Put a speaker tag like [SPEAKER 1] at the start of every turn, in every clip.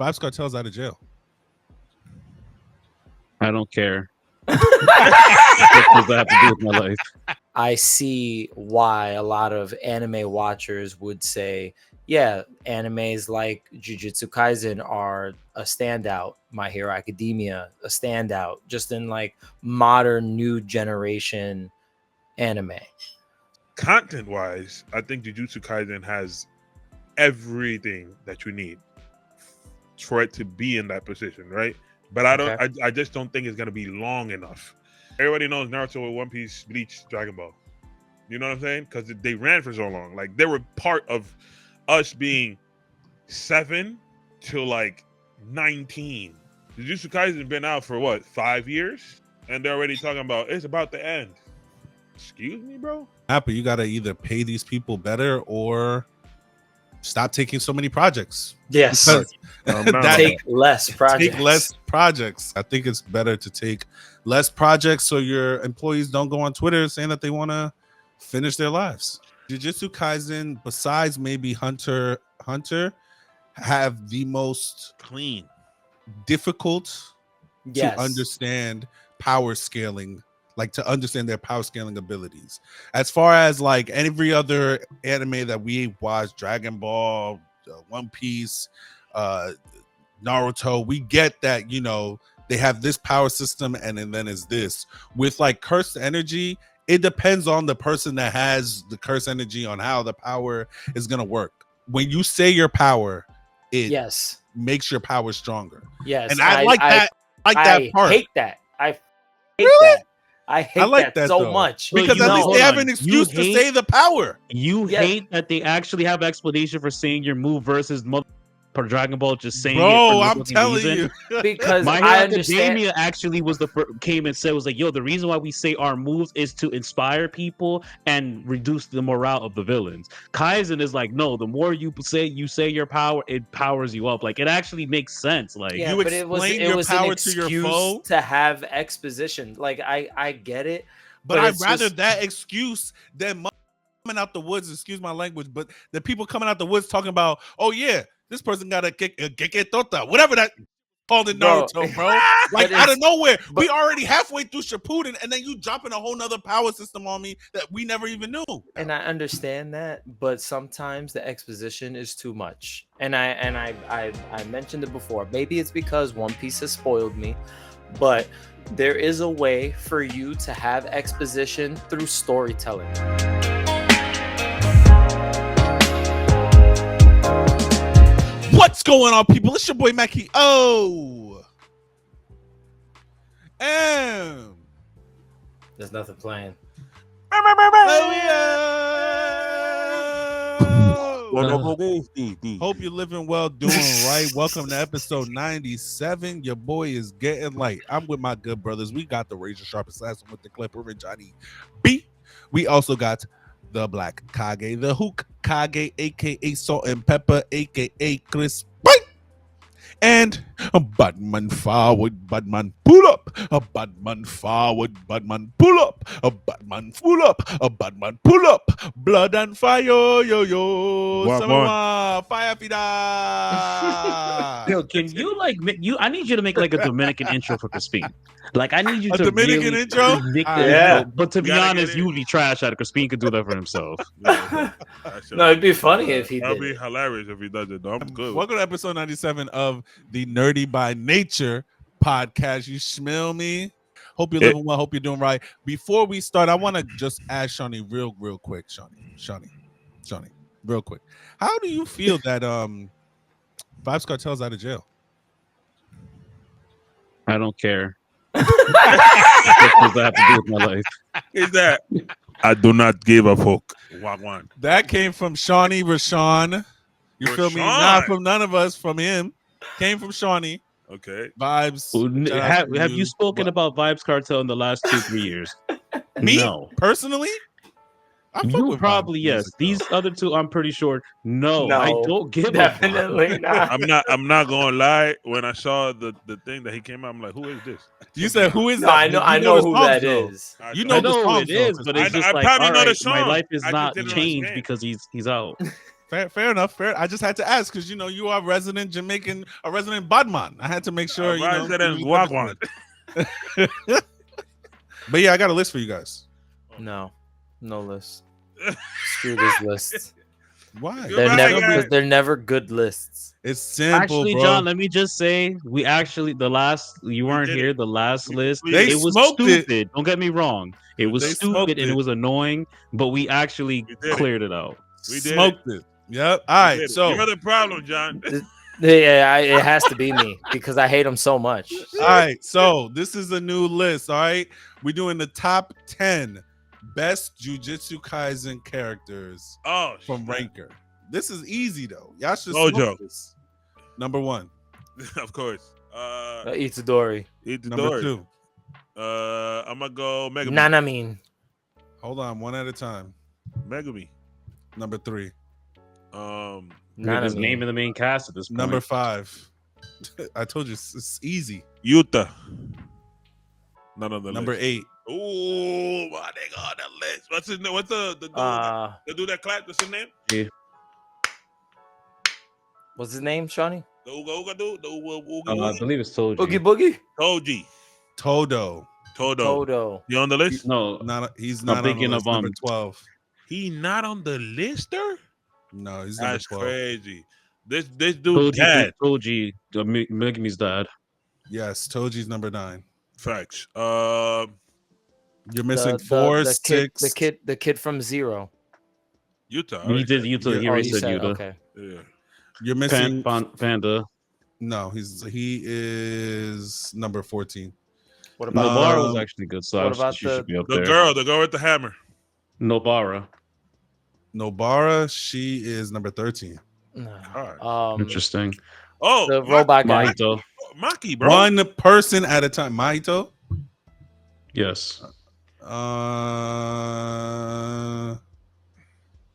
[SPEAKER 1] Vibes Cartel's out of jail.
[SPEAKER 2] I don't care. What does that have to do with my life?
[SPEAKER 3] I see why a lot of anime watchers would say, yeah, animes like Jujutsu Kaisen are a standout. My Hero Academia, a standout, just in like modern new generation anime.
[SPEAKER 4] Content-wise, I think Jujutsu Kaisen has everything that you need for it to be in that position, right? But I don't.
[SPEAKER 3] Okay.
[SPEAKER 4] I just don't think it's gonna be long enough. Everybody knows Naruto, One Piece, Bleach, Dragon Ball. You know what I'm saying? Because they ran for so long. Like they were part of us being 7 to like 19. Jujutsu Kaisen been out for what, 5 years, and they're already talking about it's about to end. Excuse me, bro.
[SPEAKER 1] Apple, you gotta either pay these people better or stop taking so many projects.
[SPEAKER 3] Yes. Take less projects.
[SPEAKER 1] Take less projects. I think it's better to take less projects so your employees don't go on Twitter saying that they want to finish their lives. Jujutsu Kaisen, besides maybe Hunter, have the most
[SPEAKER 4] clean,
[SPEAKER 1] difficult
[SPEAKER 3] Yes.
[SPEAKER 1] to understand power scaling, like to understand their power scaling abilities. As far as like every other anime that we watch, Dragon Ball, One Piece, Naruto, we get that, you know, they have this power system and then is this. With like cursed energy, it depends on the person that has the cursed energy on how the power is going to work. When you say your power, it
[SPEAKER 3] Yes.
[SPEAKER 1] makes your power stronger.
[SPEAKER 3] Yes.
[SPEAKER 1] And I like that part.
[SPEAKER 3] I hate that. I hate
[SPEAKER 1] Really?
[SPEAKER 3] that. I hate
[SPEAKER 1] like
[SPEAKER 3] that
[SPEAKER 1] that
[SPEAKER 3] so
[SPEAKER 1] though.
[SPEAKER 3] much.
[SPEAKER 1] Because
[SPEAKER 2] You
[SPEAKER 1] at
[SPEAKER 2] know,
[SPEAKER 1] least
[SPEAKER 2] hold
[SPEAKER 1] they have
[SPEAKER 2] on.
[SPEAKER 1] an excuse
[SPEAKER 2] You
[SPEAKER 1] to
[SPEAKER 2] hate-
[SPEAKER 1] say the power.
[SPEAKER 2] You
[SPEAKER 3] Yeah.
[SPEAKER 2] hate that they actually have explanation for saying your move versus for Dragon Ball just saying it
[SPEAKER 1] Bro,
[SPEAKER 2] for no
[SPEAKER 1] I'm
[SPEAKER 2] fucking
[SPEAKER 1] telling
[SPEAKER 2] reason.
[SPEAKER 1] you.
[SPEAKER 3] Because
[SPEAKER 2] My Hero
[SPEAKER 3] I understand.
[SPEAKER 2] Academia actually was came and said was like, yo, the reason why we say our moves is to inspire people and reduce the morale of the villains. Kaizen is like, no, the more you say your power, it powers you up. Like it actually makes sense. Like
[SPEAKER 3] Yeah,
[SPEAKER 1] You
[SPEAKER 3] but it was
[SPEAKER 1] explain
[SPEAKER 3] it
[SPEAKER 1] your
[SPEAKER 3] was
[SPEAKER 1] power
[SPEAKER 3] an
[SPEAKER 1] to your
[SPEAKER 3] excuse
[SPEAKER 1] foe?
[SPEAKER 3] to have exposition. Like I get it,
[SPEAKER 1] But I'd
[SPEAKER 3] it's
[SPEAKER 1] rather
[SPEAKER 3] just-
[SPEAKER 1] that excuse than coming out the woods, excuse my language, but the people coming out the woods talking about, oh yeah, this person got a tota, whatever that called in
[SPEAKER 3] Bro.
[SPEAKER 1] Naruto, bro. Like
[SPEAKER 3] But
[SPEAKER 1] out
[SPEAKER 3] it's-
[SPEAKER 1] of nowhere.
[SPEAKER 3] but-
[SPEAKER 1] We already halfway through Shippuden, and then you dropping a whole nother power system on me that we never even knew.
[SPEAKER 3] And I understand that, but sometimes the exposition is too much. And I mentioned it before. Maybe it's because One Piece has spoiled me, but there is a way for you to have exposition through storytelling.
[SPEAKER 1] What's going on, people? It's your boy Macky. Oh,
[SPEAKER 3] There's nothing playing.
[SPEAKER 1] Hope you're living well, doing right. Welcome to episode 97. Your boy is getting light. I'm with my good brothers. We got the razor sharp assassin with the clipper and Johnny B. We also got the Black Kage, the Hook Kage, aka Salt and Pepper, aka Crispin. And a Batman forward, Batman pull up, a Batman forward, Batman pull up, a Batman pull up, a Batman pull up, blood and fire, yo. Fire fida.
[SPEAKER 2] yo, can you like I need you to make like a Dominican intro for Crispin. Like I need you
[SPEAKER 1] A
[SPEAKER 2] to
[SPEAKER 1] Dominican
[SPEAKER 2] really
[SPEAKER 1] intro?
[SPEAKER 2] make the
[SPEAKER 3] Yeah.
[SPEAKER 2] intro. But to be
[SPEAKER 4] Gotta
[SPEAKER 2] honest,
[SPEAKER 4] get
[SPEAKER 2] you
[SPEAKER 4] it.
[SPEAKER 2] would be trash at it. Crispin could do that for himself.
[SPEAKER 3] No, it'd be funny if he
[SPEAKER 4] That'd
[SPEAKER 3] did.
[SPEAKER 4] be
[SPEAKER 3] it.
[SPEAKER 4] hilarious if he does it. Though. I'm good.
[SPEAKER 1] Welcome to episode 97 of the Nerdy by Nature podcast. You smell me? Hope you're living well. Hope you're doing right. Before we start, I want to just ask Shawny real quick. Shawny, real quick. How do you feel that Vibes Cartel's out of jail?
[SPEAKER 2] I don't care. What does that have to do with my life?
[SPEAKER 4] Is that? I do not give a fuck. Wagwan.
[SPEAKER 1] That came from Shawny Rashawn. You feel me?
[SPEAKER 4] Rashawn.
[SPEAKER 1] Not from none of us, from him. Came from Shawny.
[SPEAKER 4] Okay.
[SPEAKER 1] Vibes. shout out to
[SPEAKER 2] Have you spoken about Vibes Cartel in the last 2-3 years?
[SPEAKER 1] me?
[SPEAKER 2] No.
[SPEAKER 1] Personally? I fuck
[SPEAKER 2] You
[SPEAKER 1] with
[SPEAKER 2] probably
[SPEAKER 1] Vibes
[SPEAKER 2] yes.
[SPEAKER 1] music, though.
[SPEAKER 2] These other two, I'm pretty sure. No,
[SPEAKER 3] No,
[SPEAKER 2] I don't give a
[SPEAKER 3] Definitely
[SPEAKER 2] fuck.
[SPEAKER 3] not.
[SPEAKER 4] I'm not gonna lie. When I saw the thing that he came out, I'm like, who is this?
[SPEAKER 1] You said who is
[SPEAKER 3] No,
[SPEAKER 1] that?
[SPEAKER 3] I know
[SPEAKER 1] the
[SPEAKER 3] who
[SPEAKER 1] songs,
[SPEAKER 3] that
[SPEAKER 1] though.
[SPEAKER 3] is.
[SPEAKER 1] You
[SPEAKER 2] I
[SPEAKER 1] know the
[SPEAKER 2] know
[SPEAKER 1] songs,
[SPEAKER 2] it is,
[SPEAKER 1] though,
[SPEAKER 2] but
[SPEAKER 1] Chris.
[SPEAKER 2] it's just
[SPEAKER 4] I
[SPEAKER 2] like,
[SPEAKER 4] probably
[SPEAKER 2] all
[SPEAKER 4] know the
[SPEAKER 2] right, my
[SPEAKER 4] song.
[SPEAKER 2] life is
[SPEAKER 4] I
[SPEAKER 2] not
[SPEAKER 4] just didn't
[SPEAKER 2] changed
[SPEAKER 4] understand.
[SPEAKER 2] because he's out.
[SPEAKER 1] Fair enough. Fair. I just had to ask because you are resident Jamaican, a resident Badman. I had to make sure
[SPEAKER 4] Resident Wagwan.
[SPEAKER 1] But yeah, I got a list for you guys.
[SPEAKER 3] No list. Screw this list.
[SPEAKER 1] Why?
[SPEAKER 3] They're never good lists.
[SPEAKER 1] It's simple,
[SPEAKER 2] Actually,
[SPEAKER 1] bro.
[SPEAKER 2] John, let me just say, we actually you weren't
[SPEAKER 4] did
[SPEAKER 2] here. The last list,
[SPEAKER 1] They
[SPEAKER 2] it was
[SPEAKER 1] smoked it.
[SPEAKER 2] stupid. Don't get me wrong, it was
[SPEAKER 1] They smoked
[SPEAKER 2] stupid and
[SPEAKER 1] it.
[SPEAKER 2] it was annoying, but we actually cleared it out.
[SPEAKER 4] We did
[SPEAKER 1] Smoked it. Yep. All right. So
[SPEAKER 4] you're the problem, John.
[SPEAKER 3] Yeah, it has to be me because I hate them so much.
[SPEAKER 1] all right. So this is a new list. All right. We're doing the top 10 best Jujutsu Kaisen characters from Ranker. This is easy though. Y'all should
[SPEAKER 4] No
[SPEAKER 1] smoke
[SPEAKER 4] joke.
[SPEAKER 1] this. Number 1.
[SPEAKER 4] Of course.
[SPEAKER 3] Itadori.
[SPEAKER 1] Number 2.
[SPEAKER 4] I'm gonna go Megami.
[SPEAKER 3] Nanamin.
[SPEAKER 1] Hold on, one at a time.
[SPEAKER 4] Megami.
[SPEAKER 1] Number 3.
[SPEAKER 2] His name in the main cast at this point.
[SPEAKER 1] Number 5. I told you it's easy.
[SPEAKER 4] Yuta. None of the
[SPEAKER 1] Number
[SPEAKER 4] list.
[SPEAKER 1] 8.
[SPEAKER 4] Oh, my nigga on the list. What's his name? What's the dude that clapped? What's his name?
[SPEAKER 2] Yeah.
[SPEAKER 3] What's his name, Shawny?
[SPEAKER 4] The Uga dude? The Uga
[SPEAKER 2] I believe it's Toji.
[SPEAKER 3] Oogie Boogie?
[SPEAKER 4] Toji.
[SPEAKER 1] Todo.
[SPEAKER 4] You on the list?
[SPEAKER 2] No,
[SPEAKER 1] He's
[SPEAKER 2] I'm
[SPEAKER 1] not on the
[SPEAKER 2] thinking
[SPEAKER 1] list.
[SPEAKER 2] of,
[SPEAKER 1] Number 12.
[SPEAKER 4] He not on the list, sir?
[SPEAKER 1] No, he's number
[SPEAKER 4] That's
[SPEAKER 1] 12.
[SPEAKER 4] crazy. This dude dad.
[SPEAKER 2] Toji, Megami's dad.
[SPEAKER 1] Yes, Toji's number 9.
[SPEAKER 4] Facts.
[SPEAKER 1] You're missing 4, 6.
[SPEAKER 3] The kid from Zero.
[SPEAKER 4] Utah.
[SPEAKER 2] He did Yuta. He
[SPEAKER 3] Oh,
[SPEAKER 2] already
[SPEAKER 3] you
[SPEAKER 2] said Yuta.
[SPEAKER 3] okay.
[SPEAKER 4] Yeah.
[SPEAKER 1] You're missing
[SPEAKER 2] Panda.
[SPEAKER 1] No, he is number 14.
[SPEAKER 3] What about
[SPEAKER 2] Nobara was actually good, so
[SPEAKER 3] what about
[SPEAKER 2] she should be up
[SPEAKER 4] The
[SPEAKER 2] there.
[SPEAKER 4] girl with the hammer.
[SPEAKER 2] Nobara.
[SPEAKER 1] Nobara? She is number 13.
[SPEAKER 2] Interesting.
[SPEAKER 4] Oh,
[SPEAKER 3] the robot guy.
[SPEAKER 2] Mahito.
[SPEAKER 4] Macky, bro.
[SPEAKER 1] One person at a time. Mahito?
[SPEAKER 2] Yes.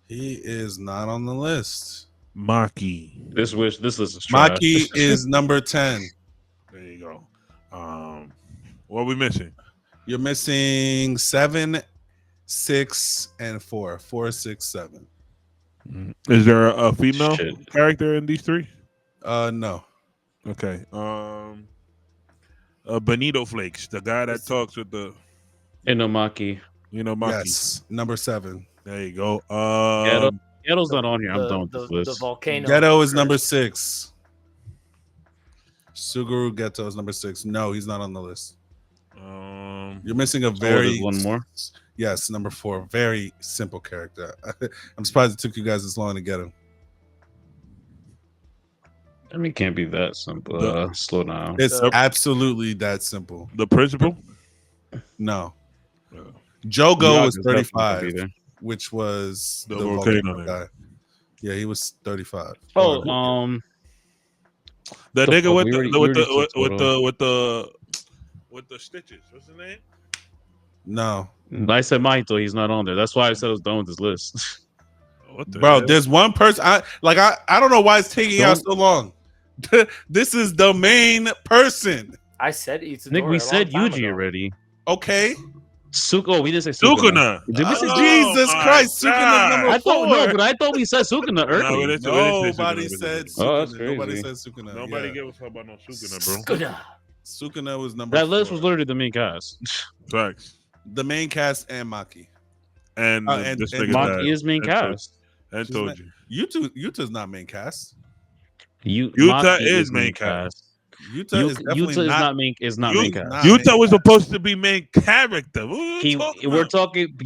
[SPEAKER 1] He is not on the list.
[SPEAKER 4] Macky.
[SPEAKER 2] This list is trash.
[SPEAKER 1] Macky is number 10.
[SPEAKER 4] There you go. What are we missing?
[SPEAKER 1] You're missing 7, 6, and 4. 4, 6, 7.
[SPEAKER 4] Is there a female
[SPEAKER 2] Shit.
[SPEAKER 4] character in these 3?
[SPEAKER 1] No.
[SPEAKER 4] Okay. Benito Flakes, the guy that talks with the
[SPEAKER 2] Inomaki.
[SPEAKER 4] Macky.
[SPEAKER 1] Yes, number 7.
[SPEAKER 4] There you go.
[SPEAKER 2] Ghetto's not on here. I'm done with this
[SPEAKER 3] The
[SPEAKER 2] list.
[SPEAKER 3] volcano.
[SPEAKER 1] Ghetto is number 6. Suguru Ghetto is number 6. No, he's not on the list. You're missing a very
[SPEAKER 2] one more.
[SPEAKER 1] Yes, number 4. Very simple character. I'm surprised it took you guys this long to get him.
[SPEAKER 2] I mean, it can't be that simple. Slow down.
[SPEAKER 1] It's absolutely that simple.
[SPEAKER 4] The principal?
[SPEAKER 1] No. Jogo was
[SPEAKER 2] Miyaga's definitely
[SPEAKER 1] 35,
[SPEAKER 2] there.
[SPEAKER 1] which was
[SPEAKER 4] The
[SPEAKER 1] the
[SPEAKER 4] volcano
[SPEAKER 1] volcano guy. Yeah, he was 35.
[SPEAKER 2] Oh,
[SPEAKER 4] That
[SPEAKER 2] The
[SPEAKER 4] nigga
[SPEAKER 2] fuck,
[SPEAKER 4] with
[SPEAKER 2] we
[SPEAKER 4] the
[SPEAKER 2] already-
[SPEAKER 4] with
[SPEAKER 2] we
[SPEAKER 4] the
[SPEAKER 2] already took
[SPEAKER 4] with the stitches. What's his name?
[SPEAKER 1] No.
[SPEAKER 2] I said Mahito. He's not on there. That's why I said I was done with this list.
[SPEAKER 4] What the
[SPEAKER 1] Bro,
[SPEAKER 4] hell?
[SPEAKER 1] there's one person. I don't know why it's taking y'all so long. This is the main person.
[SPEAKER 3] I said Itadori.
[SPEAKER 2] Nick, we
[SPEAKER 3] a
[SPEAKER 2] said
[SPEAKER 3] long time
[SPEAKER 2] Yuji
[SPEAKER 3] ago.
[SPEAKER 2] already.
[SPEAKER 1] Okay.
[SPEAKER 2] Oh, we didn't say Sukuna.
[SPEAKER 4] Sukuna.
[SPEAKER 2] Did we say
[SPEAKER 4] Oh,
[SPEAKER 1] Jesus
[SPEAKER 4] my
[SPEAKER 1] Christ, Sukuna's
[SPEAKER 4] God.
[SPEAKER 1] number
[SPEAKER 2] I thought
[SPEAKER 1] 4.
[SPEAKER 2] but I thought we said Sukuna
[SPEAKER 4] No,
[SPEAKER 2] earlier.
[SPEAKER 4] we didn't say
[SPEAKER 1] Nobody
[SPEAKER 4] Sukuna.
[SPEAKER 1] said
[SPEAKER 2] Oh, that's
[SPEAKER 1] Sukuna. Nobody
[SPEAKER 2] crazy.
[SPEAKER 1] said Sukuna.
[SPEAKER 4] Nobody
[SPEAKER 1] Yeah.
[SPEAKER 4] gave a fuck about no Sukuna, bro.
[SPEAKER 3] Sukuna.
[SPEAKER 1] Sukuna was number
[SPEAKER 2] That list
[SPEAKER 1] 4.
[SPEAKER 2] was literally the main cast.
[SPEAKER 4] Facts.
[SPEAKER 1] The main cast and Maki.
[SPEAKER 4] And
[SPEAKER 1] and-
[SPEAKER 4] this
[SPEAKER 1] and
[SPEAKER 4] nigga
[SPEAKER 2] Maki
[SPEAKER 4] died.
[SPEAKER 2] is main
[SPEAKER 4] And
[SPEAKER 2] cast.
[SPEAKER 4] And
[SPEAKER 1] She's
[SPEAKER 4] told
[SPEAKER 1] not-
[SPEAKER 4] you.
[SPEAKER 1] Utah's not main cast.
[SPEAKER 2] Yuta
[SPEAKER 4] Maki is main cast.
[SPEAKER 1] Utah is definitely
[SPEAKER 2] Yuta is not main cast.
[SPEAKER 1] not
[SPEAKER 4] Utah
[SPEAKER 1] main
[SPEAKER 4] was
[SPEAKER 1] cast.
[SPEAKER 4] supposed to be main character. What are you talking
[SPEAKER 2] We're
[SPEAKER 4] about?
[SPEAKER 2] talking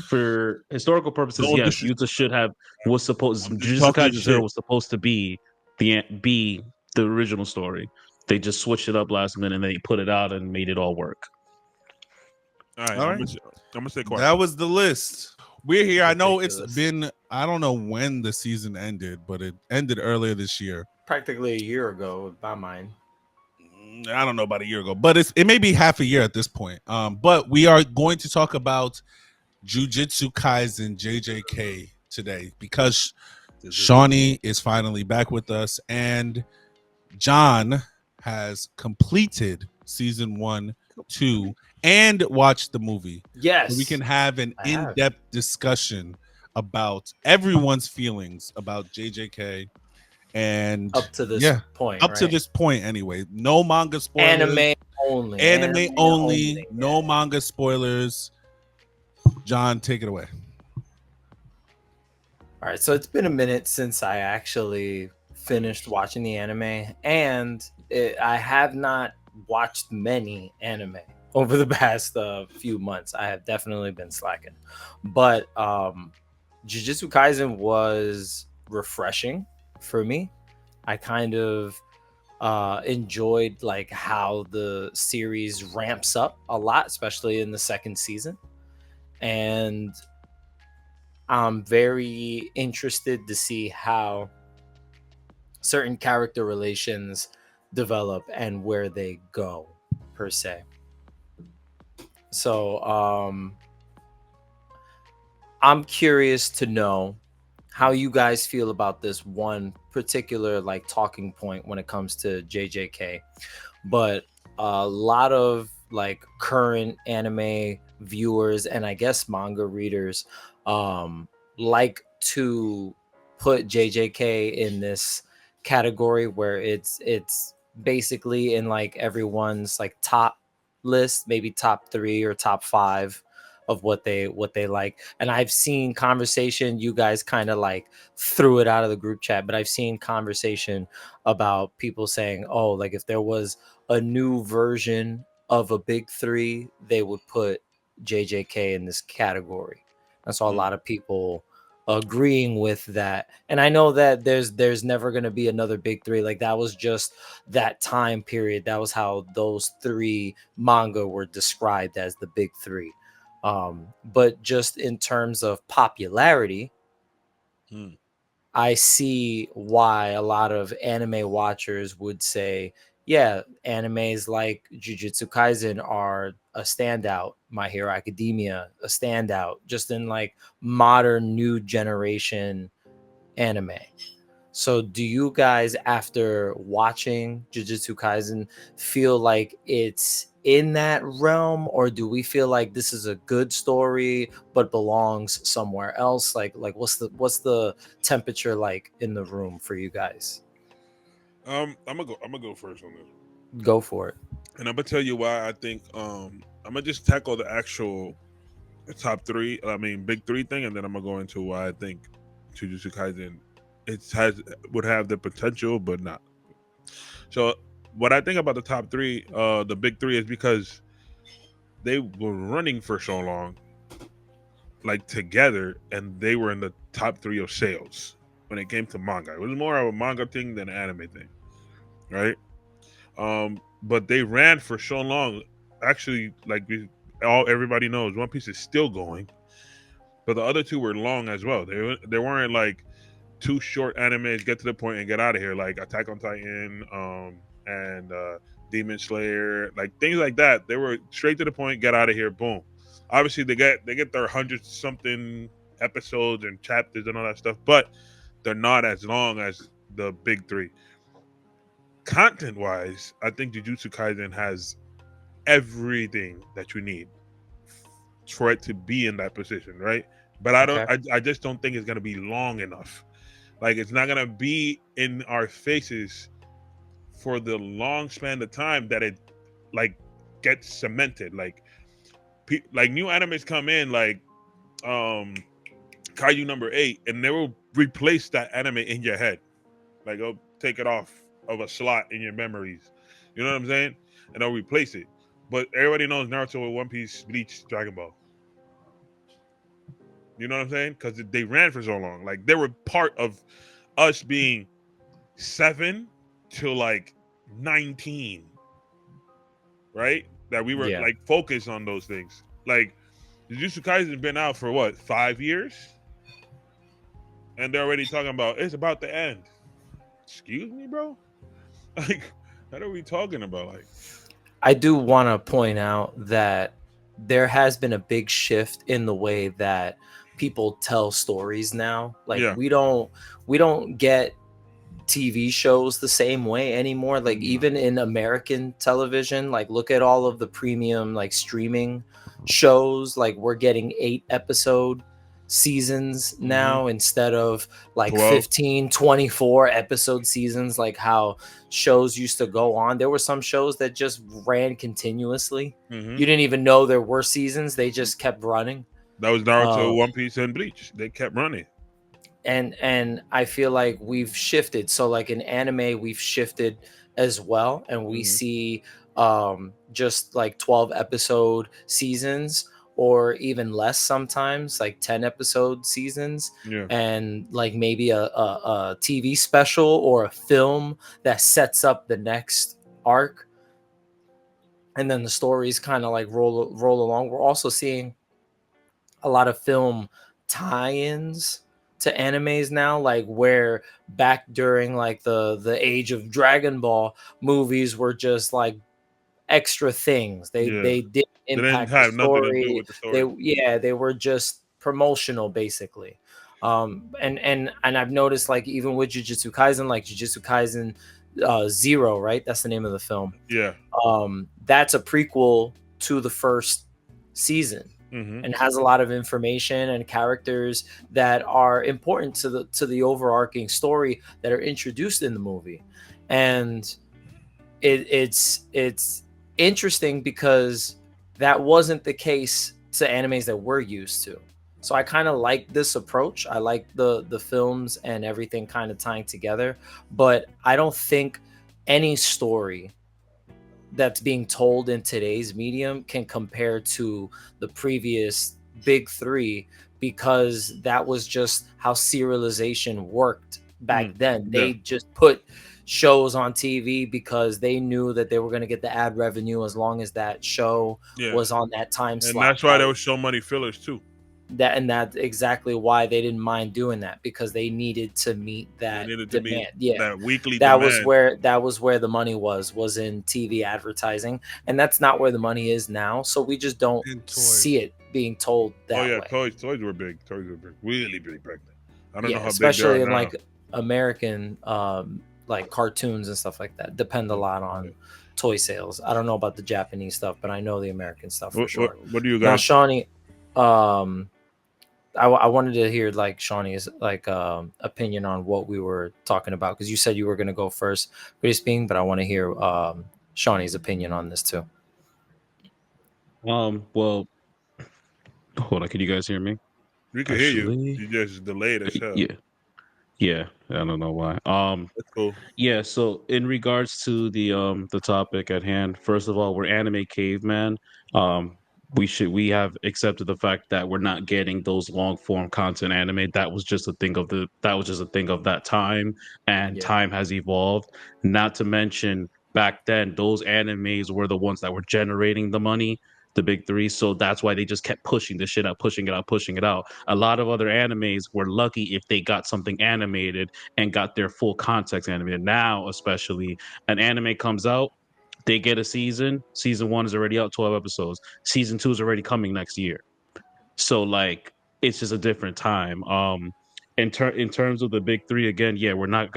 [SPEAKER 2] for historical purposes.
[SPEAKER 4] Don't
[SPEAKER 2] Yes,
[SPEAKER 4] dis-
[SPEAKER 2] Yuta was supposed.
[SPEAKER 4] I'm just
[SPEAKER 2] Jujutsu
[SPEAKER 4] talking
[SPEAKER 2] Kaisen Zero
[SPEAKER 4] shit.
[SPEAKER 2] was supposed to be the original story. They just switched it up last minute and they put it out and made it all work.
[SPEAKER 4] All right,
[SPEAKER 1] All
[SPEAKER 4] I'm
[SPEAKER 1] right.
[SPEAKER 4] gonna stay quiet.
[SPEAKER 1] That was the list. We're here. I know it's
[SPEAKER 3] Ridiculous.
[SPEAKER 1] been, I don't know when the season ended, but it ended earlier this year.
[SPEAKER 3] Practically a year ago, by mine.
[SPEAKER 1] I don't know, about a year ago, but it may be half a year at this point. But we are going to talk about Jujutsu Kaisen JJK today because Shawny is finally back with us and John has completed season 1, 2, and watched the movie.
[SPEAKER 3] Yes.
[SPEAKER 1] So we can have an
[SPEAKER 3] I have.
[SPEAKER 1] in-depth discussion about everyone's feelings about JJK, and
[SPEAKER 3] Up to this
[SPEAKER 1] yeah,
[SPEAKER 3] point,
[SPEAKER 1] up to
[SPEAKER 3] right?
[SPEAKER 1] this point anyway. No manga spoilers.
[SPEAKER 3] Anime only.
[SPEAKER 1] Anime only. No
[SPEAKER 3] Yeah.
[SPEAKER 1] manga spoilers. John, take it away.
[SPEAKER 3] All right, so it's been a minute since I actually finished watching the anime, and I have not watched many anime over the past few months. I have definitely been slacking, but Jujutsu Kaisen was refreshing for me. I kind of enjoyed like how the series ramps up a lot, especially in the second season, and I'm very interested to see how certain character relations develop and where they go per se. So I'm curious to know how you guys feel about this one particular like talking point when it comes to JJK. But a lot of like current anime viewers and I guess manga readers um like to put JJK in this category where it's basically in like everyone's like top list, maybe top 3 or top 5 of what they like. And I've seen conversation, you guys kind of like threw it out of the group chat, but I've seen conversation about people saying, oh, like if there was a new version of a big 3, they would put JJK in this category. I saw a lot of people agreeing with that, and I know that there's never going to be another big 3. Like that was just that time period. That was how those 3 manga were described, as the big 3. But just in terms of popularity,
[SPEAKER 4] Hmm.
[SPEAKER 3] I see why a lot of anime watchers would say, yeah, animes like Jujutsu Kaisen are a standout, My Hero Academia, a standout, just in like modern new generation anime. So do you guys, after watching Jujutsu Kaisen, feel like it's in that realm, or do we feel like this is a good story but belongs somewhere else? Like what's the temperature like in the room for you guys?
[SPEAKER 4] I'm gonna go first on this,
[SPEAKER 3] Go for it.
[SPEAKER 4] and I'm gonna tell you why I think. I'm gonna just tackle the actual top 3. I mean, big 3 thing, and then I'm gonna go into why I think Jujutsu Kaisen would have the potential, but not. So, what I think about the top 3, the big 3, is because they were running for so long, like together, and they were in the top 3 of sales when it came to manga. It was more of a manga thing than an anime thing, right? But they ran for so long. Actually, like everybody knows, One Piece is still going, but the other 2 were long as well. They weren't like 2 short animes, get to the point and get out of here, like Attack on Titan, and Demon Slayer, like things like that. They were straight to the point, get out of here, boom. Obviously, they get their 100 something episodes and chapters and all that stuff, but they're not as long as the big 3. Content wise, I think Jujutsu Kaisen has everything that you need for it to be in that position, right? But
[SPEAKER 3] Okay.
[SPEAKER 4] I just don't think it's gonna be long enough. Like it's not gonna be in our faces for the long span of time that it like gets cemented. Like like new animes come in, like um Kaiju number 8, and they will replace that anime in your head. Like they'll take it off of a slot in your memories. You know what I'm saying? And they'll replace it. But everybody knows Naruto, One Piece, Bleach, Dragon Ball. You know what I'm saying? Because they ran for so long. Like they were part of us being 7 to like 19, right? That we were
[SPEAKER 3] Yeah.
[SPEAKER 4] like focused on those things. Like Jujutsu Kaisen been out for what, 5 years? And they're already talking about it's about to end. Excuse me, bro? Like, what are we talking about? Like,
[SPEAKER 3] I do want to point out that there has been a big shift in the way that people tell stories now. Like
[SPEAKER 4] yeah.
[SPEAKER 3] we don't get TV shows the same way anymore. Like even in American television, like look at all of the premium like streaming shows. Like we're getting 8 episode seasons
[SPEAKER 4] Mm-hmm.
[SPEAKER 3] now instead of like
[SPEAKER 4] 12.
[SPEAKER 3] 15, 24 episode seasons, like how shows used to go on. There were some shows that just ran continuously.
[SPEAKER 4] Mm-hmm.
[SPEAKER 3] You didn't even know there were seasons, they just kept running.
[SPEAKER 4] That was Naruto,
[SPEAKER 3] Um,
[SPEAKER 4] One Piece, and Bleach. They kept running.
[SPEAKER 3] and I feel like we've shifted. So like in anime, we've shifted as well, and we
[SPEAKER 4] Mhm.
[SPEAKER 3] see just like 12 episode seasons, or even less sometimes, like 10 episode seasons,
[SPEAKER 4] Yeah.
[SPEAKER 3] and like maybe a TV special or a film that sets up the next arc, and then the stories kind of like roll along. We're also seeing a lot of film tie-ins to animes now, like where back during like the age of Dragon Ball, movies were just like extra things. They
[SPEAKER 4] Yeah.
[SPEAKER 3] they didn't
[SPEAKER 4] They didn't
[SPEAKER 3] impact the
[SPEAKER 4] have nothing to do
[SPEAKER 3] story.
[SPEAKER 4] with the story.
[SPEAKER 3] They were just promotional basically. And I've noticed, like even with Jujutsu Kaisen, like Jujutsu Kaisen Zero, right? That's the name of the film.
[SPEAKER 4] Yeah.
[SPEAKER 3] That's a prequel to the first season,
[SPEAKER 4] Mm-hmm.
[SPEAKER 3] and has a lot of information and characters that are important to the overarching story that are introduced in the movie. And it's interesting because that wasn't the case to animes that we're used to. So I kind of like this approach. I like the films and everything kind of tying together, but I don't think any story that's being told in today's medium can compare to the previous big three, because that was just how serialization worked back then.
[SPEAKER 4] Yeah.
[SPEAKER 3] They just put shows on TV because they knew that they were going to get the ad revenue as long as that show
[SPEAKER 4] Yeah.
[SPEAKER 3] was on that time
[SPEAKER 4] And
[SPEAKER 3] slot.
[SPEAKER 4] that's why there was so many fillers too.
[SPEAKER 3] That's exactly why they didn't mind doing that, because they needed to meet
[SPEAKER 4] They
[SPEAKER 3] that
[SPEAKER 4] needed to
[SPEAKER 3] demand.
[SPEAKER 4] be that weekly
[SPEAKER 3] That
[SPEAKER 4] demand.
[SPEAKER 3] was where the money was in TV advertising, and that's not where the money is now. So we just don't
[SPEAKER 1] In toys.
[SPEAKER 3] see it being told that
[SPEAKER 4] Oh yeah,
[SPEAKER 3] way.
[SPEAKER 4] toys were big. Toys were big. Really big back then. I don't know
[SPEAKER 3] Yeah,
[SPEAKER 4] how big they are
[SPEAKER 3] especially in
[SPEAKER 4] now.
[SPEAKER 3] like American like cartoons and stuff like that depend a lot on toy sales. I don't know about the Japanese stuff, but I know the American stuff for sure.
[SPEAKER 4] What do you
[SPEAKER 3] Now,
[SPEAKER 4] guys?
[SPEAKER 3] Shawny, I wanted to hear like Shawny's like opinion on what we were talking about, because you said you were going to go first, Crispin, but I want to hear Shawny's opinion on this too.
[SPEAKER 2] Well, hold on. Can you guys hear me?
[SPEAKER 4] We can hear you.
[SPEAKER 2] Actually,
[SPEAKER 4] You just delayed as hell.
[SPEAKER 2] yeah, yeah. I don't know why.
[SPEAKER 4] That's cool.
[SPEAKER 2] Yeah. So in regards to the topic at hand, first of all, we're anime caveman. Um, we have accepted the fact that we're not getting those long form content anime. That was just a thing of that time, and
[SPEAKER 3] Yeah.
[SPEAKER 2] time has evolved. Not to mention back then, those animes were the ones that were generating the money, the big three. So that's why they just kept pushing this shit out, pushing it out, pushing it out. A lot of other animes were lucky if they got something animated and got their full context animated. Now, especially, an anime comes out, they get a season. Season one is already out, 12 episodes. Season two is already coming next year. So like it's just a different time. In terms of the big three again, yeah, we're never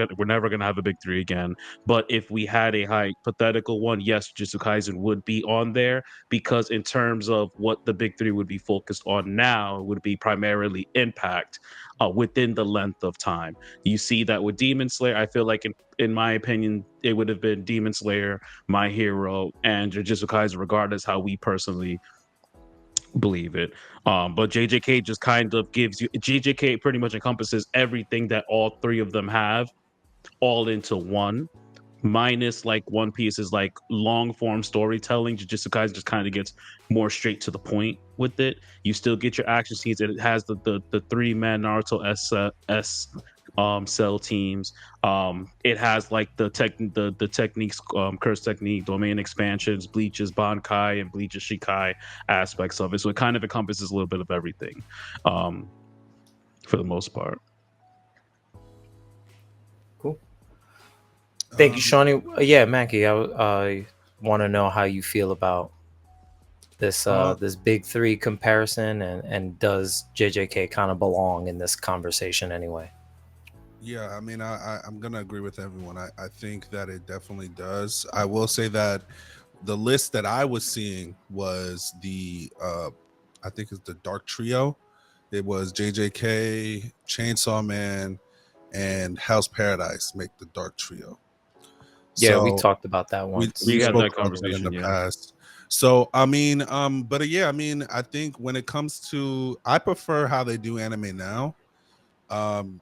[SPEAKER 2] gonna have a big three again. But if we had a hypothetical one, yes, Jujutsu Kaisen would be on there, because in terms of what the big three would be focused on now, would be primarily impact within the length of time. You see that with Demon Slayer. I feel like in my opinion, it would have been Demon Slayer, My Hero, and Jujutsu Kaisen, regardless how we personally believe it. But JJK just kind of gives you, JJK pretty much encompasses everything that all three of them have all into one. Minus like One Piece is like long form storytelling. Jujutsu Kaisen just kind of gets more straight to the point with it. You still get your action scenes, and it has the 3-man Naruto S cell teams. It has like the techniques, curse technique, domain expansions, bleaches, bankai, and bleaches shikai aspects of it. So it kind of encompasses a little bit of everything, for the most part.
[SPEAKER 3] Cool. Thank you,
[SPEAKER 1] Um,
[SPEAKER 3] Shawny. Yeah, Macky, I want to know how you feel about this this big three comparison, and does JJK kind of belong in this conversation anyway?
[SPEAKER 1] Yeah, I mean, I'm gonna agree with everyone. I think that it definitely does. I will say that the list that I was seeing was the I think it's the Dark Trio, It was JJK, Chainsaw Man, and House Paradise make the Dark Trio.
[SPEAKER 3] Yeah, we
[SPEAKER 1] So
[SPEAKER 3] talked about that
[SPEAKER 1] we
[SPEAKER 3] once.
[SPEAKER 2] We
[SPEAKER 1] we
[SPEAKER 2] had
[SPEAKER 1] spoke
[SPEAKER 2] that
[SPEAKER 1] about that in the
[SPEAKER 2] conversation. Yeah.
[SPEAKER 1] past. So I mean, but yeah, I mean, I think when it comes to, I prefer how they do anime now, um,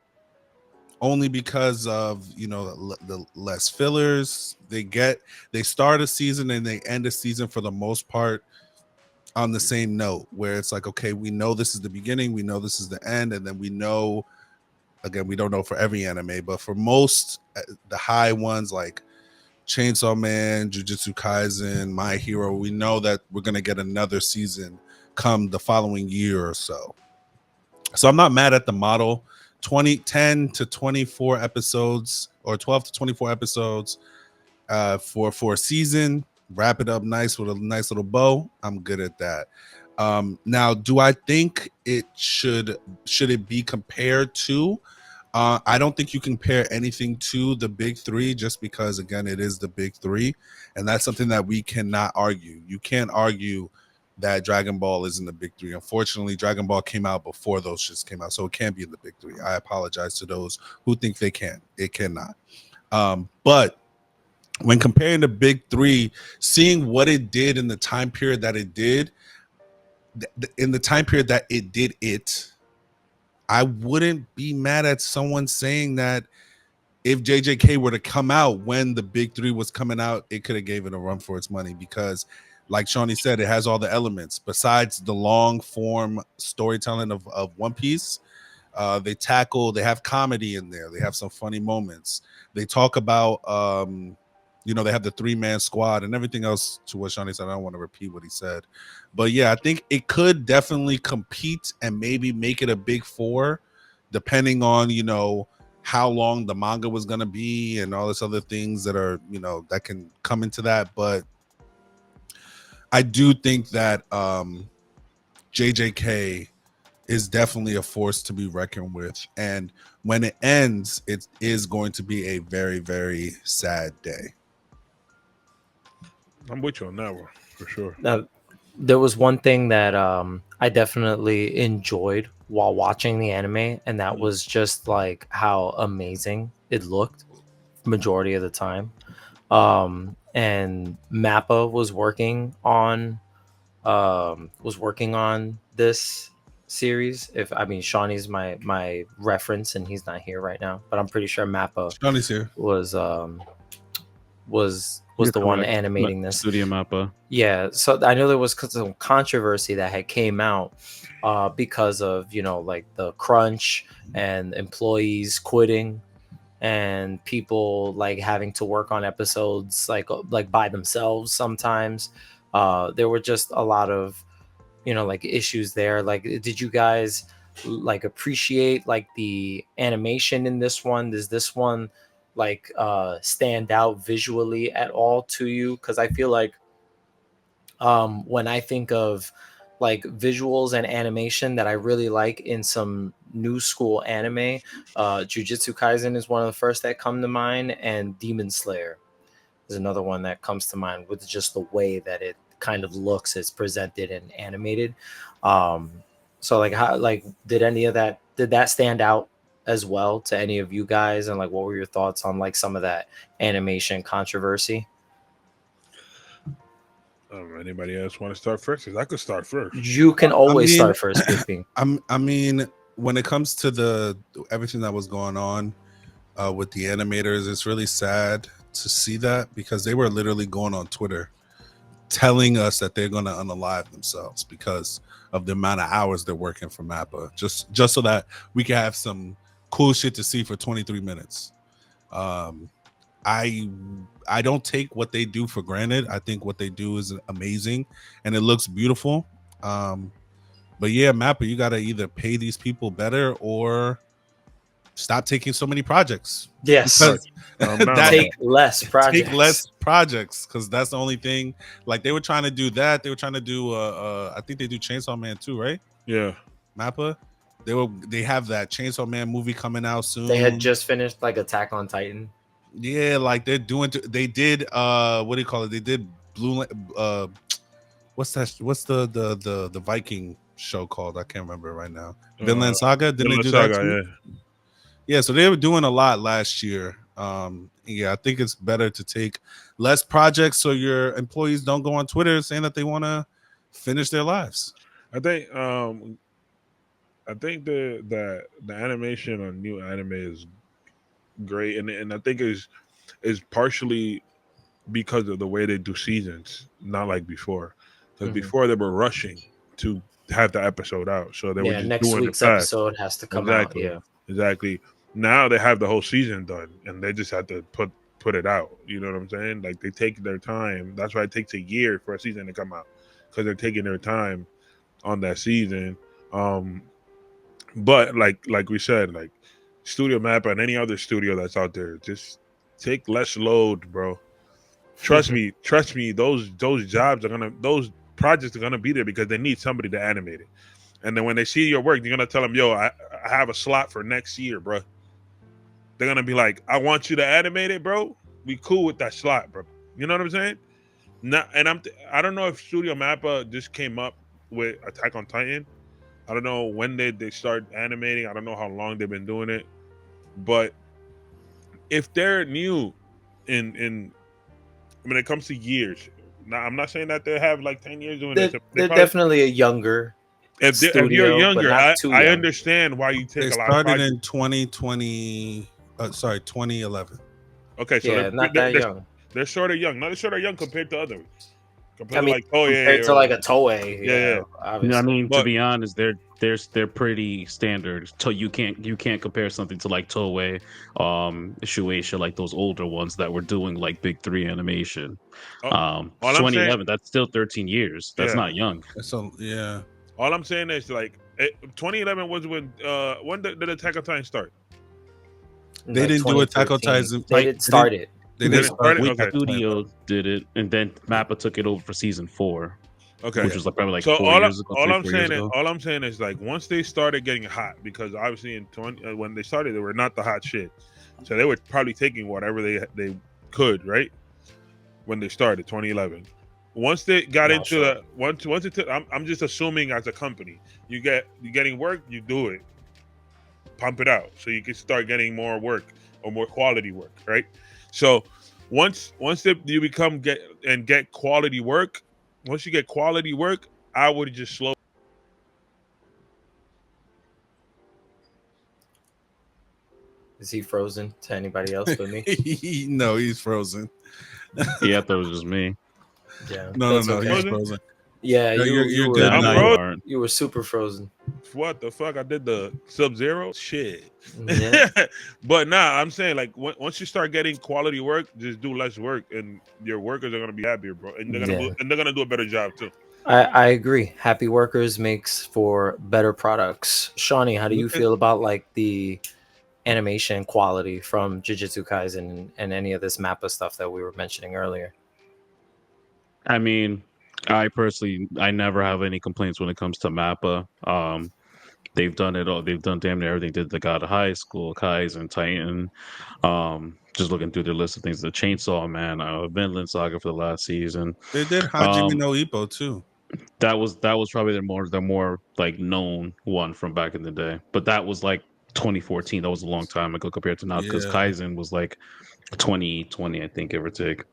[SPEAKER 1] only because of the less fillers they get. They start a season and they end a season for the most part on the same note, where it's like, okay, we know this is the beginning, we know this is the end, and then we know, again, we don't know for every anime, but for most, the high ones like Chainsaw Man, Jujutsu Kaisen, My Hero, we know that we're going to get another season come the following year or so. So I'm not mad at the model. 10 to 24 episodes, or 12 to 24 episodes for a season. Wrap it up nice with a nice little bow. I'm good at that. Now, do I think it should it be compared to? I don't think you compare anything to the big three, just because, again, it is the big three, and that's something that we cannot argue. You can't argue that Dragon Ball is in the big three. Unfortunately, Dragon Ball came out before those shits came out, so it can't be in the big three. I apologize to those who think they can. It cannot. But when comparing the big three, seeing what it did in the time period that it did, in the time period that it did it, I wouldn't be mad at someone saying that if JJK were to come out when the big three was coming out, it could have gave it a run for its money, because, like Shawny said, it has all the elements. Besides the long form storytelling of One Piece, they have comedy in there. They have some funny moments. They talk about, they have the 3-man squad and everything else. To what Shawny said, I don't want to repeat what he said, but yeah, I think it could definitely compete and maybe make it a big four, depending on, how long the manga was going to be and all this other things that are, that can come into that. But I do think that JJK is definitely a force to be reckoned with. And when it ends, it is going to be a very, very sad day.
[SPEAKER 4] I'm with you on that one for sure.
[SPEAKER 3] There was one thing that I definitely enjoyed while watching the anime, and that was just like how amazing it looked majority of the time. And Mappa was working on this series. If I mean Shawnee's my reference, and he's not here right now, but I'm pretty sure Mappa
[SPEAKER 1] Shawny's here.
[SPEAKER 3] was
[SPEAKER 2] You're
[SPEAKER 3] the one
[SPEAKER 2] correct.
[SPEAKER 3] animating this.
[SPEAKER 2] Studio Mappa.
[SPEAKER 3] Yeah, so I know there was some controversy that had came out because of like the crunch and employees quitting and people like having to work on episodes like by themselves sometimes. There were just a lot of like issues there. Like, did you guys like appreciate like the animation in this one? Does this one like stand out visually at all to you? Because I feel like when I think of like visuals and animation that I really like in some new school anime, Jujutsu Kaisen is one of the first that come to mind, and Demon Slayer is another one that comes to mind, with just the way that it kind of looks, it's presented and animated. Um, so like how like did that stand out as well to any of you guys, and like what were your thoughts on like some of that animation controversy?
[SPEAKER 4] Anybody else want to start first? Because I could start first.
[SPEAKER 3] You can
[SPEAKER 1] I
[SPEAKER 3] always
[SPEAKER 1] mean,
[SPEAKER 3] start first, Crispin.
[SPEAKER 1] I mean, when it comes to the everything that was going on with the animators, it's really sad to see that, because they were literally going on Twitter telling us that they're going to unalive themselves because of the amount of hours they're working for Mappa, just so that we can have some cool shit to see for 23 minutes. I don't take what they do for granted. I think what they do is amazing and it looks beautiful. But yeah, Mappa, you got to either pay these people better or stop taking so many projects.
[SPEAKER 3] Yes.
[SPEAKER 1] Because
[SPEAKER 3] Take less projects.
[SPEAKER 1] Take less projects, because that's the only thing. Like, they were trying to do that. They were trying to do I think they do Chainsaw Man too, right?
[SPEAKER 4] Yeah.
[SPEAKER 1] Mappa. They have that Chainsaw Man movie coming out soon.
[SPEAKER 3] They had just finished like Attack on Titan.
[SPEAKER 1] Yeah, like they did what do you call it? They did Blue what's that? What's the Viking show called? I can't remember right now.
[SPEAKER 4] Uh,
[SPEAKER 1] Vinland Saga. Didn't they
[SPEAKER 4] Vinland
[SPEAKER 1] do that
[SPEAKER 4] Saga,
[SPEAKER 1] too? Yeah, so they were doing a lot last year. Yeah, I think it's better to take less projects so your employees don't go on Twitter saying that they want to finish their lives.
[SPEAKER 4] I think the animation on new anime is great, and I think is partially because of the way they do seasons, not like before. Because
[SPEAKER 3] Mhm.
[SPEAKER 4] before they were rushing to have the episode out, so they were
[SPEAKER 3] Yeah,
[SPEAKER 4] just
[SPEAKER 3] next
[SPEAKER 4] doing it
[SPEAKER 3] week's
[SPEAKER 4] fast.
[SPEAKER 3] episode has to come out.
[SPEAKER 4] Exactly,
[SPEAKER 3] Yeah.
[SPEAKER 4] exactly. Now they have the whole season done, and they just have to put it out. You know what I'm saying? Like they take their time. That's why it takes a year for a season to come out, because they're taking their time on that season. Um, but like we said, like Studio Mappa and any other studio that's out there, just take less load, bro. Trust me. Those jobs are gonna those projects are gonna be there because they need somebody to animate it. And then when they see your work, you're gonna tell them, "Yo, I have a slot for next year, bro." They're gonna be like, "I want you to animate it, bro. We cool with that slot, bro." You know what I'm saying? Not, and I don't know if Studio Mappa just came up with Attack on Titan. I don't know when they start animating. I don't know how long they've been doing it, but if they're new in when it comes to years, now I'm not saying that they have like 10 years doing this. They
[SPEAKER 3] They're
[SPEAKER 4] probably
[SPEAKER 3] definitely a younger
[SPEAKER 4] if you're
[SPEAKER 3] studio, but
[SPEAKER 4] younger,
[SPEAKER 3] not too
[SPEAKER 4] I
[SPEAKER 3] young.
[SPEAKER 4] understand why you
[SPEAKER 1] They
[SPEAKER 4] take a lot of
[SPEAKER 1] started
[SPEAKER 4] projects.
[SPEAKER 1] in 2020. Sorry, 2011.
[SPEAKER 4] Okay, so
[SPEAKER 3] Yeah, not that young.
[SPEAKER 4] they're sort of young. Not sort of young compared to others.
[SPEAKER 3] I
[SPEAKER 4] Compared to
[SPEAKER 3] mean,
[SPEAKER 4] like oh
[SPEAKER 3] compared
[SPEAKER 4] yeah,
[SPEAKER 3] to like
[SPEAKER 4] or
[SPEAKER 3] a Toei,
[SPEAKER 4] yeah, yeah.
[SPEAKER 3] yeah,
[SPEAKER 2] You know what I
[SPEAKER 3] obviously.
[SPEAKER 2] mean? To
[SPEAKER 4] But
[SPEAKER 2] be honest, they're pretty standard. So you can't compare something to like Toei, Shueisha, like those older ones that were doing like big three animation.
[SPEAKER 4] uh, all I'm saying,
[SPEAKER 2] 2011, that's still 13 years. That's
[SPEAKER 4] yeah,
[SPEAKER 2] not young.
[SPEAKER 1] So yeah,
[SPEAKER 4] all I'm saying is like 2011 was when did Attack on Titan start?
[SPEAKER 1] they
[SPEAKER 3] Like
[SPEAKER 1] didn't do Attack on
[SPEAKER 3] 2013.
[SPEAKER 1] Titan.
[SPEAKER 3] They didn't start it.
[SPEAKER 1] They
[SPEAKER 4] They
[SPEAKER 1] didn't
[SPEAKER 4] didn't
[SPEAKER 1] start
[SPEAKER 4] start it.
[SPEAKER 1] in
[SPEAKER 2] Wit
[SPEAKER 4] Okay,
[SPEAKER 1] 2011.
[SPEAKER 2] Studios did it, and then Mappa took it over for season 4,
[SPEAKER 3] Okay.
[SPEAKER 2] which
[SPEAKER 1] Yeah.
[SPEAKER 2] was like probably like
[SPEAKER 4] so
[SPEAKER 2] 4 years ago,
[SPEAKER 4] all
[SPEAKER 2] three,
[SPEAKER 4] I'm
[SPEAKER 2] 4 years
[SPEAKER 4] saying is
[SPEAKER 2] ago.
[SPEAKER 4] all I'm saying is like once they started getting hot, because obviously in 20 when they started they were not the hot shit, so they were probably taking whatever they could, right, when they started 2011. Once they got
[SPEAKER 3] Not
[SPEAKER 4] into
[SPEAKER 3] sure.
[SPEAKER 4] the once it took, I'm just assuming as a company you're getting work, you do it, pump it out so you can start getting more work or more quality work, right? So you become get quality work, once you get quality work, I would just slow.
[SPEAKER 3] Is he frozen to anybody else but me?
[SPEAKER 1] No, he's frozen.
[SPEAKER 2] Yeah, I thought it was just me.
[SPEAKER 3] Yeah,
[SPEAKER 1] No,
[SPEAKER 3] that's
[SPEAKER 1] he's
[SPEAKER 3] okay.
[SPEAKER 1] frozen.
[SPEAKER 3] Yeah,
[SPEAKER 1] No,
[SPEAKER 3] you
[SPEAKER 1] you're
[SPEAKER 3] were
[SPEAKER 1] good
[SPEAKER 2] Now,
[SPEAKER 4] I'm
[SPEAKER 2] now
[SPEAKER 1] now.
[SPEAKER 2] you
[SPEAKER 4] frozen.
[SPEAKER 2] aren't.
[SPEAKER 3] you were super frozen.
[SPEAKER 4] What the fuck? I did the Sub-Zero shit.
[SPEAKER 3] Yeah.
[SPEAKER 4] But nah, I'm saying like once you start getting quality work, just do less work, and your workers are gonna be happier, bro, and
[SPEAKER 3] Yeah.
[SPEAKER 4] they're gonna do a better job too.
[SPEAKER 3] I agree. Happy workers makes for better products. Shawnee, how do you
[SPEAKER 4] Look at
[SPEAKER 3] feel about like the animation quality from Jujutsu Kaisen and any of this Mappa stuff that we were mentioning earlier?
[SPEAKER 2] I mean, I never have any complaints when it comes to Mappa. They've done it all. They've done damn near everything. Did the God of High School, Kaizen, Titan. Just looking through their list of things, the Chainsaw Man, Vinland Saga for the last season.
[SPEAKER 1] They did Hajime
[SPEAKER 2] Um,
[SPEAKER 1] no Ippo too.
[SPEAKER 2] that was probably the more like known one from back in the day. But that was like 2014. That was a long time ago compared to now because
[SPEAKER 1] Yeah.
[SPEAKER 2] Kaizen was like 2020, I think, give or take.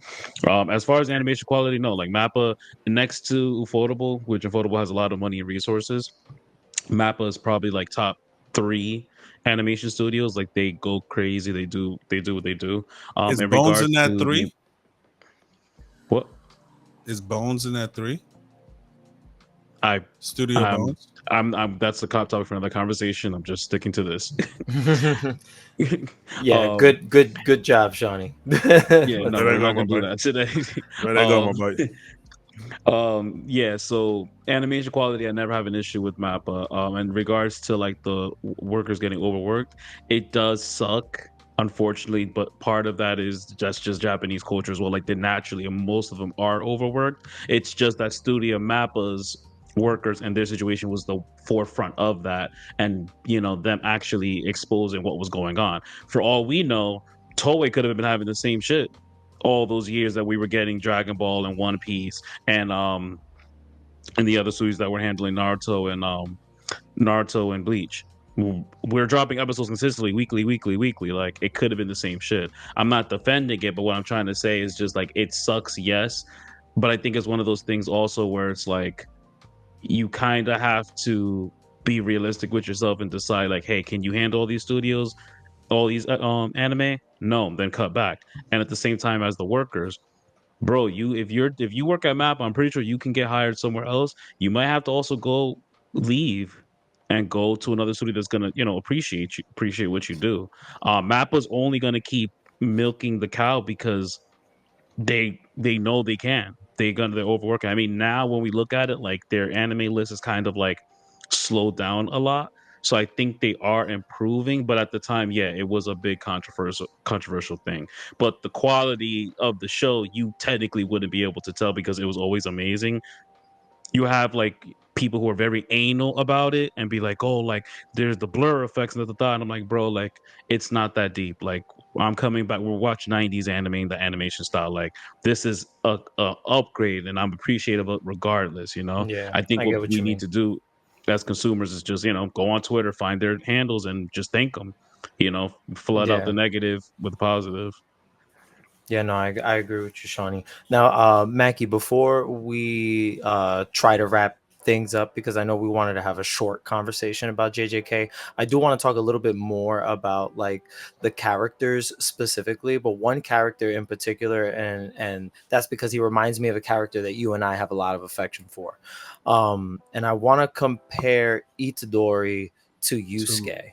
[SPEAKER 2] As far as animation quality, no, like Mappa next to Ufotable, which Ufotable has a lot of money and resources. Mappa is probably like top 3 animation studios. Like they go crazy. They do what they do.
[SPEAKER 1] Is
[SPEAKER 2] In
[SPEAKER 1] Bones
[SPEAKER 2] regards
[SPEAKER 1] in that
[SPEAKER 2] to the
[SPEAKER 1] 3?
[SPEAKER 2] what
[SPEAKER 1] Is Bones in that 3?
[SPEAKER 2] I
[SPEAKER 1] Studio
[SPEAKER 2] I'm
[SPEAKER 1] Bones.
[SPEAKER 2] I'm that's the topic for another conversation. I'm just sticking to this.
[SPEAKER 3] Yeah,
[SPEAKER 2] um,
[SPEAKER 3] good job, Shawnee.
[SPEAKER 2] yeah,
[SPEAKER 3] Let's
[SPEAKER 2] no,
[SPEAKER 4] Where they
[SPEAKER 2] we're
[SPEAKER 4] go,
[SPEAKER 2] not
[SPEAKER 4] my
[SPEAKER 2] gonna do
[SPEAKER 4] boy?
[SPEAKER 2] that today.
[SPEAKER 4] Where they go,
[SPEAKER 2] um,
[SPEAKER 4] my boy?
[SPEAKER 2] yeah, so animation quality, I never have an issue with Mappa. In regards to like the workers getting overworked, it does suck, unfortunately, but part of that is just Japanese culture as well. Like they naturally, and most of them are overworked. It's just that Studio Mappa's workers and their situation was the forefront of that, and them actually exposing what was going on. For all we know, Toei could have been having the same shit all those years that we were getting Dragon Ball and One Piece and and the other studios that were handling Naruto and Bleach. We're dropping episodes consistently, weekly. Like it could have been the same shit. I'm not defending it, but what I'm trying to say is just like it sucks, yes. But I think it's one of those things also where it's like you kind of have to be realistic with yourself and decide like, hey, can you handle all these studios, all these anime? No, then cut back. And at the same time, as the workers, bro, if you work at Map, I'm pretty sure you can get hired somewhere else. You might have to also go leave and go to another studio that's gonna, appreciate what you do. Map was only gonna keep milking the cow because they know they can. They're overworking. I mean, now when we look at it, like their anime list is kind of like slowed down a lot. So I think they are improving, but at the time, yeah, it was a big controversial thing. But the quality of the show, you technically wouldn't be able to tell because it was always amazing. You have like people who are very anal about it and be like, oh, like there's the blur effects and the thought. I'm like, bro, like it's not that deep. Like I'm coming back. We're watching 90s anime and the animation style. Like this is a upgrade, and I'm appreciative of it regardless.
[SPEAKER 3] Yeah,
[SPEAKER 2] I think
[SPEAKER 3] I
[SPEAKER 2] what
[SPEAKER 3] get what
[SPEAKER 2] we
[SPEAKER 3] you
[SPEAKER 2] need
[SPEAKER 3] mean.
[SPEAKER 2] to do as consumers is just go on Twitter, find their handles, and just thank them. Flood out the
[SPEAKER 3] Yeah.
[SPEAKER 2] negative with positive.
[SPEAKER 3] Yeah, no, I agree with you, Shawnee. Now, Mackie, before we try to wrap things up, because I know we wanted to have a short conversation about JJK, I do want to talk a little bit more about like the characters specifically, but one character in particular, and that's because he reminds me of a character that you and I have a lot of affection for. And I want to compare Itadori to
[SPEAKER 1] So,
[SPEAKER 3] Yusuke,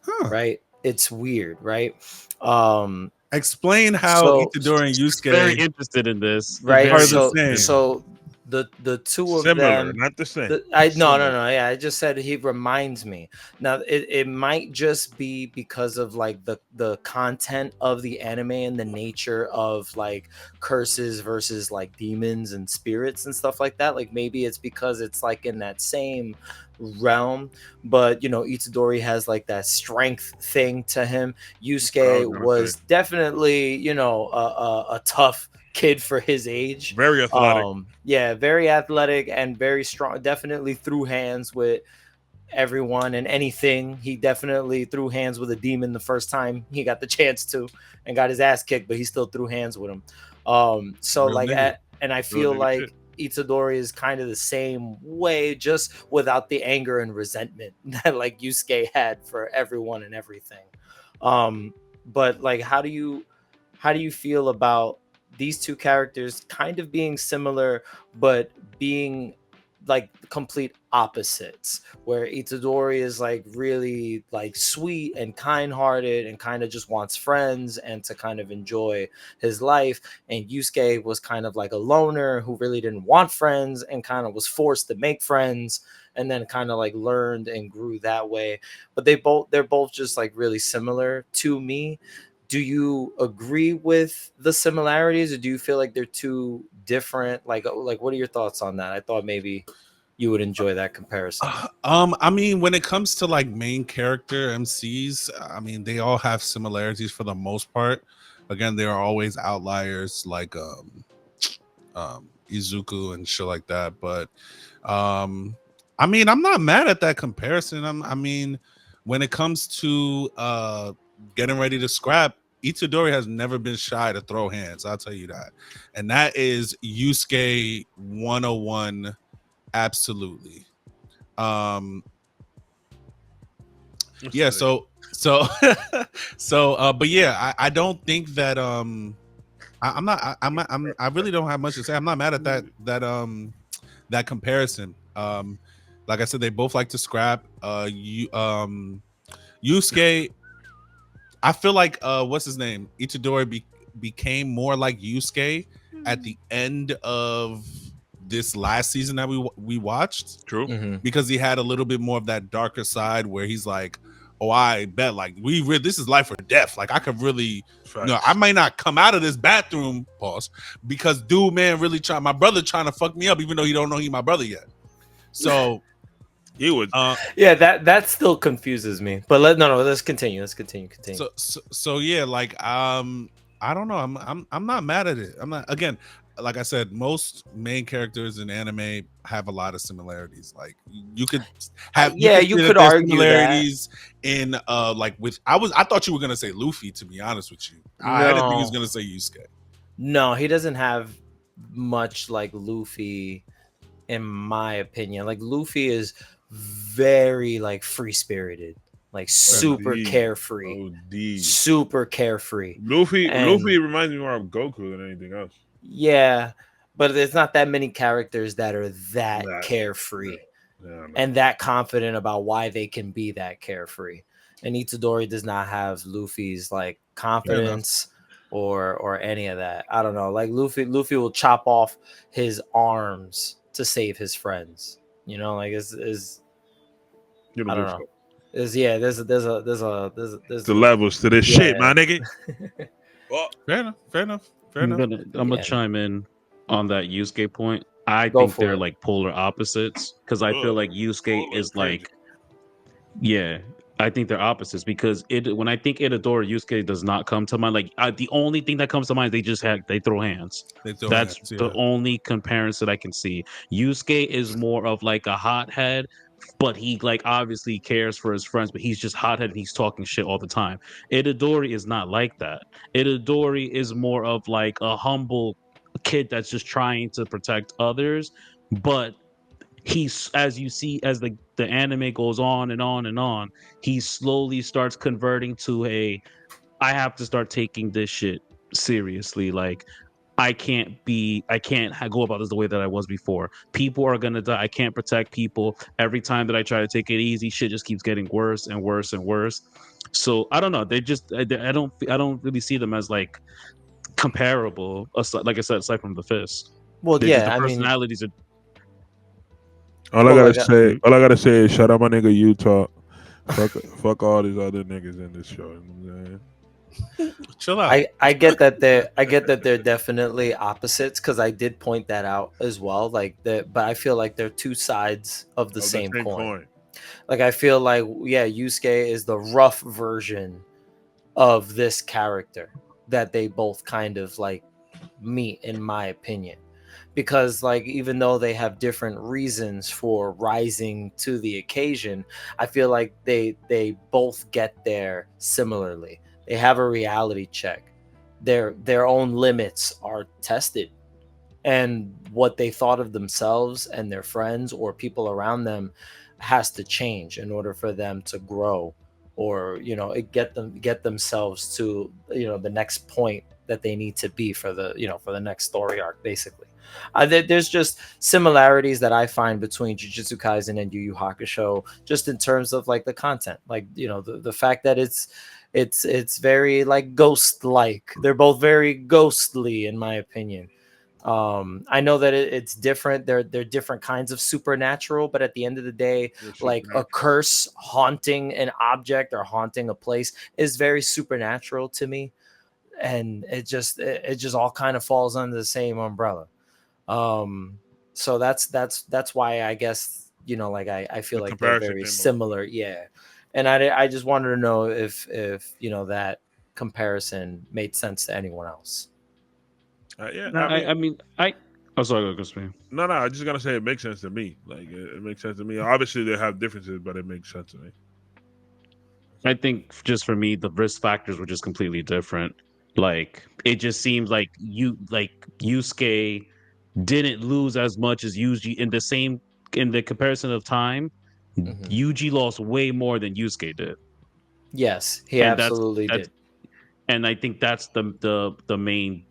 [SPEAKER 1] huh.
[SPEAKER 3] right? It's weird, right? Um,
[SPEAKER 1] Explain how
[SPEAKER 3] so
[SPEAKER 1] Itadori and
[SPEAKER 2] Very
[SPEAKER 1] Yusuke
[SPEAKER 2] interested in this.
[SPEAKER 3] right,
[SPEAKER 1] are
[SPEAKER 2] Very
[SPEAKER 1] the
[SPEAKER 3] so
[SPEAKER 2] interested.
[SPEAKER 1] same.
[SPEAKER 3] so the two of
[SPEAKER 4] Similar,
[SPEAKER 3] them,
[SPEAKER 4] not the same.
[SPEAKER 3] I no no
[SPEAKER 4] Similar.
[SPEAKER 3] no yeah, I just said he reminds me. Now it might just be because of like the content of the anime and the nature of like curses versus like demons and spirits and stuff like that. Like maybe it's because it's like in that same realm, but Itadori has like that strength thing to him.
[SPEAKER 4] That's what I was
[SPEAKER 3] Yusuke
[SPEAKER 4] gonna say.
[SPEAKER 3] was definitely a tough kid for his age.
[SPEAKER 4] Very athletic.
[SPEAKER 3] Yeah, very athletic and very strong, definitely threw hands with everyone and anything. He definitely threw hands with a demon the first time he got the chance to, and got his ass kicked, but he still threw hands with him. So
[SPEAKER 1] Real
[SPEAKER 3] like
[SPEAKER 1] nigga.
[SPEAKER 3] and I
[SPEAKER 4] Real
[SPEAKER 3] feel
[SPEAKER 4] nigga shit.
[SPEAKER 3] like Itadori is kind of the same way, just without the anger and resentment that like Yusuke had for everyone and everything. But like how do you feel about these two characters kind of being similar but being like complete opposites, where Itadori is like really like sweet and kind-hearted and kind of just wants friends and to kind of enjoy his life, and Yusuke was kind of like a loner who really didn't want friends and kind of was forced to make friends and then kind of like learned and grew that way. But they're both just like really similar to me. Do you agree with the similarities, or do you feel like they're too different? Like what are your thoughts on that? I thought maybe you would enjoy that comparison.
[SPEAKER 1] I mean, when it comes to like main character MCs, I mean, they all have similarities for the most part. Again, there are always outliers like Izuku and shit like that. But I mean, I'm not mad at that comparison. I mean, when it comes to getting ready to scrap, Itadori has never been shy to throw hands. I'll tell you that, and that is Yusuke 101. Absolutely. Um, yeah. So but yeah, I don't think that I'm not I really don't have much to say. I'm not mad at that comparison. Like I said, they both like to scrap. Yusuke, I feel like what's his name? Itadori became more like Yusuke at the end of this last season that we watched,
[SPEAKER 4] True.
[SPEAKER 3] Mhm.
[SPEAKER 1] because he had a little bit more of that darker side where he's like, oh, I bet like this is life or death. Like I could really, I might not come out of this bathroom, pause, because dude, man, really my brother trying to fuck me up, even though he don't know he my brother yet. So
[SPEAKER 4] He was.
[SPEAKER 3] Yeah, that still confuses me. But let's continue. Continue.
[SPEAKER 1] so yeah, like I don't know. I'm not mad at it. I'm not, again, like I said, most main characters in anime have a lot of similarities. Like you could you
[SPEAKER 3] Yeah,
[SPEAKER 1] could
[SPEAKER 3] you
[SPEAKER 1] see that
[SPEAKER 3] could
[SPEAKER 1] there's
[SPEAKER 3] argue that.
[SPEAKER 1] similarities in like with I thought you were gonna say Luffy, to be honest with you. I didn't think he was
[SPEAKER 3] No,
[SPEAKER 1] gonna say Yusuke.
[SPEAKER 3] no, he doesn't have much like Luffy, in my opinion. Like Luffy is very like free spirited, like super
[SPEAKER 4] OD.
[SPEAKER 3] carefree,
[SPEAKER 4] OD.
[SPEAKER 3] super carefree.
[SPEAKER 4] Luffy
[SPEAKER 3] And
[SPEAKER 4] reminds me more of Goku than anything else.
[SPEAKER 3] yeah, but there's not that many characters that are that
[SPEAKER 4] That
[SPEAKER 3] carefree
[SPEAKER 4] yeah, no.
[SPEAKER 3] and that confident about why they can be that carefree. And Itadori does not have Luffy's like
[SPEAKER 1] Fair enough.
[SPEAKER 3] confidence or any of that. I don't know. Like Luffy will chop off his arms to save his friends. You know, like is I don't know.
[SPEAKER 4] Universal.
[SPEAKER 3] Is yeah, there's
[SPEAKER 4] The levels to this shit, my nigga. Well,
[SPEAKER 1] Fair enough. Fair enough. Fair
[SPEAKER 2] I'm
[SPEAKER 1] enough.
[SPEAKER 2] gonna
[SPEAKER 3] Yeah.
[SPEAKER 2] chime in on that Yusuke point. I
[SPEAKER 3] Go
[SPEAKER 2] think
[SPEAKER 3] for
[SPEAKER 2] they're
[SPEAKER 3] it.
[SPEAKER 2] like polar opposites because I feel like Yusuke is like, yeah, I think they're opposites because when I think Itadori, Yusuke does not come to mind. Like the only thing that comes to mind, they throw hands.
[SPEAKER 1] They throw
[SPEAKER 2] That's
[SPEAKER 1] hands,
[SPEAKER 2] the
[SPEAKER 1] yeah.
[SPEAKER 2] only comparison I can see. Yusuke is more of like a hothead, but he like obviously cares for his friends, but he's just hothead and he's talking shit all the time. Itadori is not like that. Itadori is more of like a humble kid that's just trying to protect others, but he's, as you see as the anime goes on and on and on, he slowly starts converting to I have to start taking this shit seriously. Like I can't go about this the way that I was before. People are gonna die. I can't protect people. Every time that I try to take it easy, shit just keeps getting worse and worse and worse. So I don't know. They just I don't really see them as like comparable. Like I said, aside from the fist,
[SPEAKER 3] Well,
[SPEAKER 2] they just
[SPEAKER 3] yeah,
[SPEAKER 2] the
[SPEAKER 3] I mean,
[SPEAKER 2] personalities are.
[SPEAKER 4] all I
[SPEAKER 3] well,
[SPEAKER 4] gotta
[SPEAKER 3] like,
[SPEAKER 4] say, is shout out my nigga Utah. Fuck all these other niggas in this show. You know what I'm saying?
[SPEAKER 1] Chill out.
[SPEAKER 3] I get that they're definitely opposites because I did point that out as well. Like but I feel like they're two sides of the same coin. Like I feel like Yusuke is the rough version of this character that they both kind of like meet, in my opinion. Because like even though they have different reasons for rising to the occasion, I feel like they both get there similarly. They have a reality check. Their own limits are tested, and what they thought of themselves and their friends or people around them has to change in order for them to grow, or get themselves to the next point that they need to be for the next story arc, basically. There's just similarities that I find between Jujutsu Kaisen and Yu Yu Hakusho, just in terms of like the content, like the fact that it's very like ghost like. They're both very ghostly, in my opinion. I know that it's different. They're different kinds of supernatural, but at the end of the day, like a curse haunting an object or haunting a place is very supernatural to me, and it just all kind of falls under the same umbrella. So that's why I guess like I feel like they're very similar. Yeah, and I just wanted to know if that comparison made sense to anyone else.
[SPEAKER 4] Yeah,
[SPEAKER 2] I mean, oh, sorry, Crispin.
[SPEAKER 4] No, I just gotta say it makes sense to me. Like it makes sense to me. Obviously, they have differences, but it makes sense to me.
[SPEAKER 2] I think just for me, the risk factors were just completely different. Like it just seems like Yusuke didn't lose as much as Yuji in the comparison of time. Yuji lost way more than Yusuke did.
[SPEAKER 3] Yes, he
[SPEAKER 2] and
[SPEAKER 3] absolutely
[SPEAKER 2] that's
[SPEAKER 3] did.
[SPEAKER 2] And I think that's the main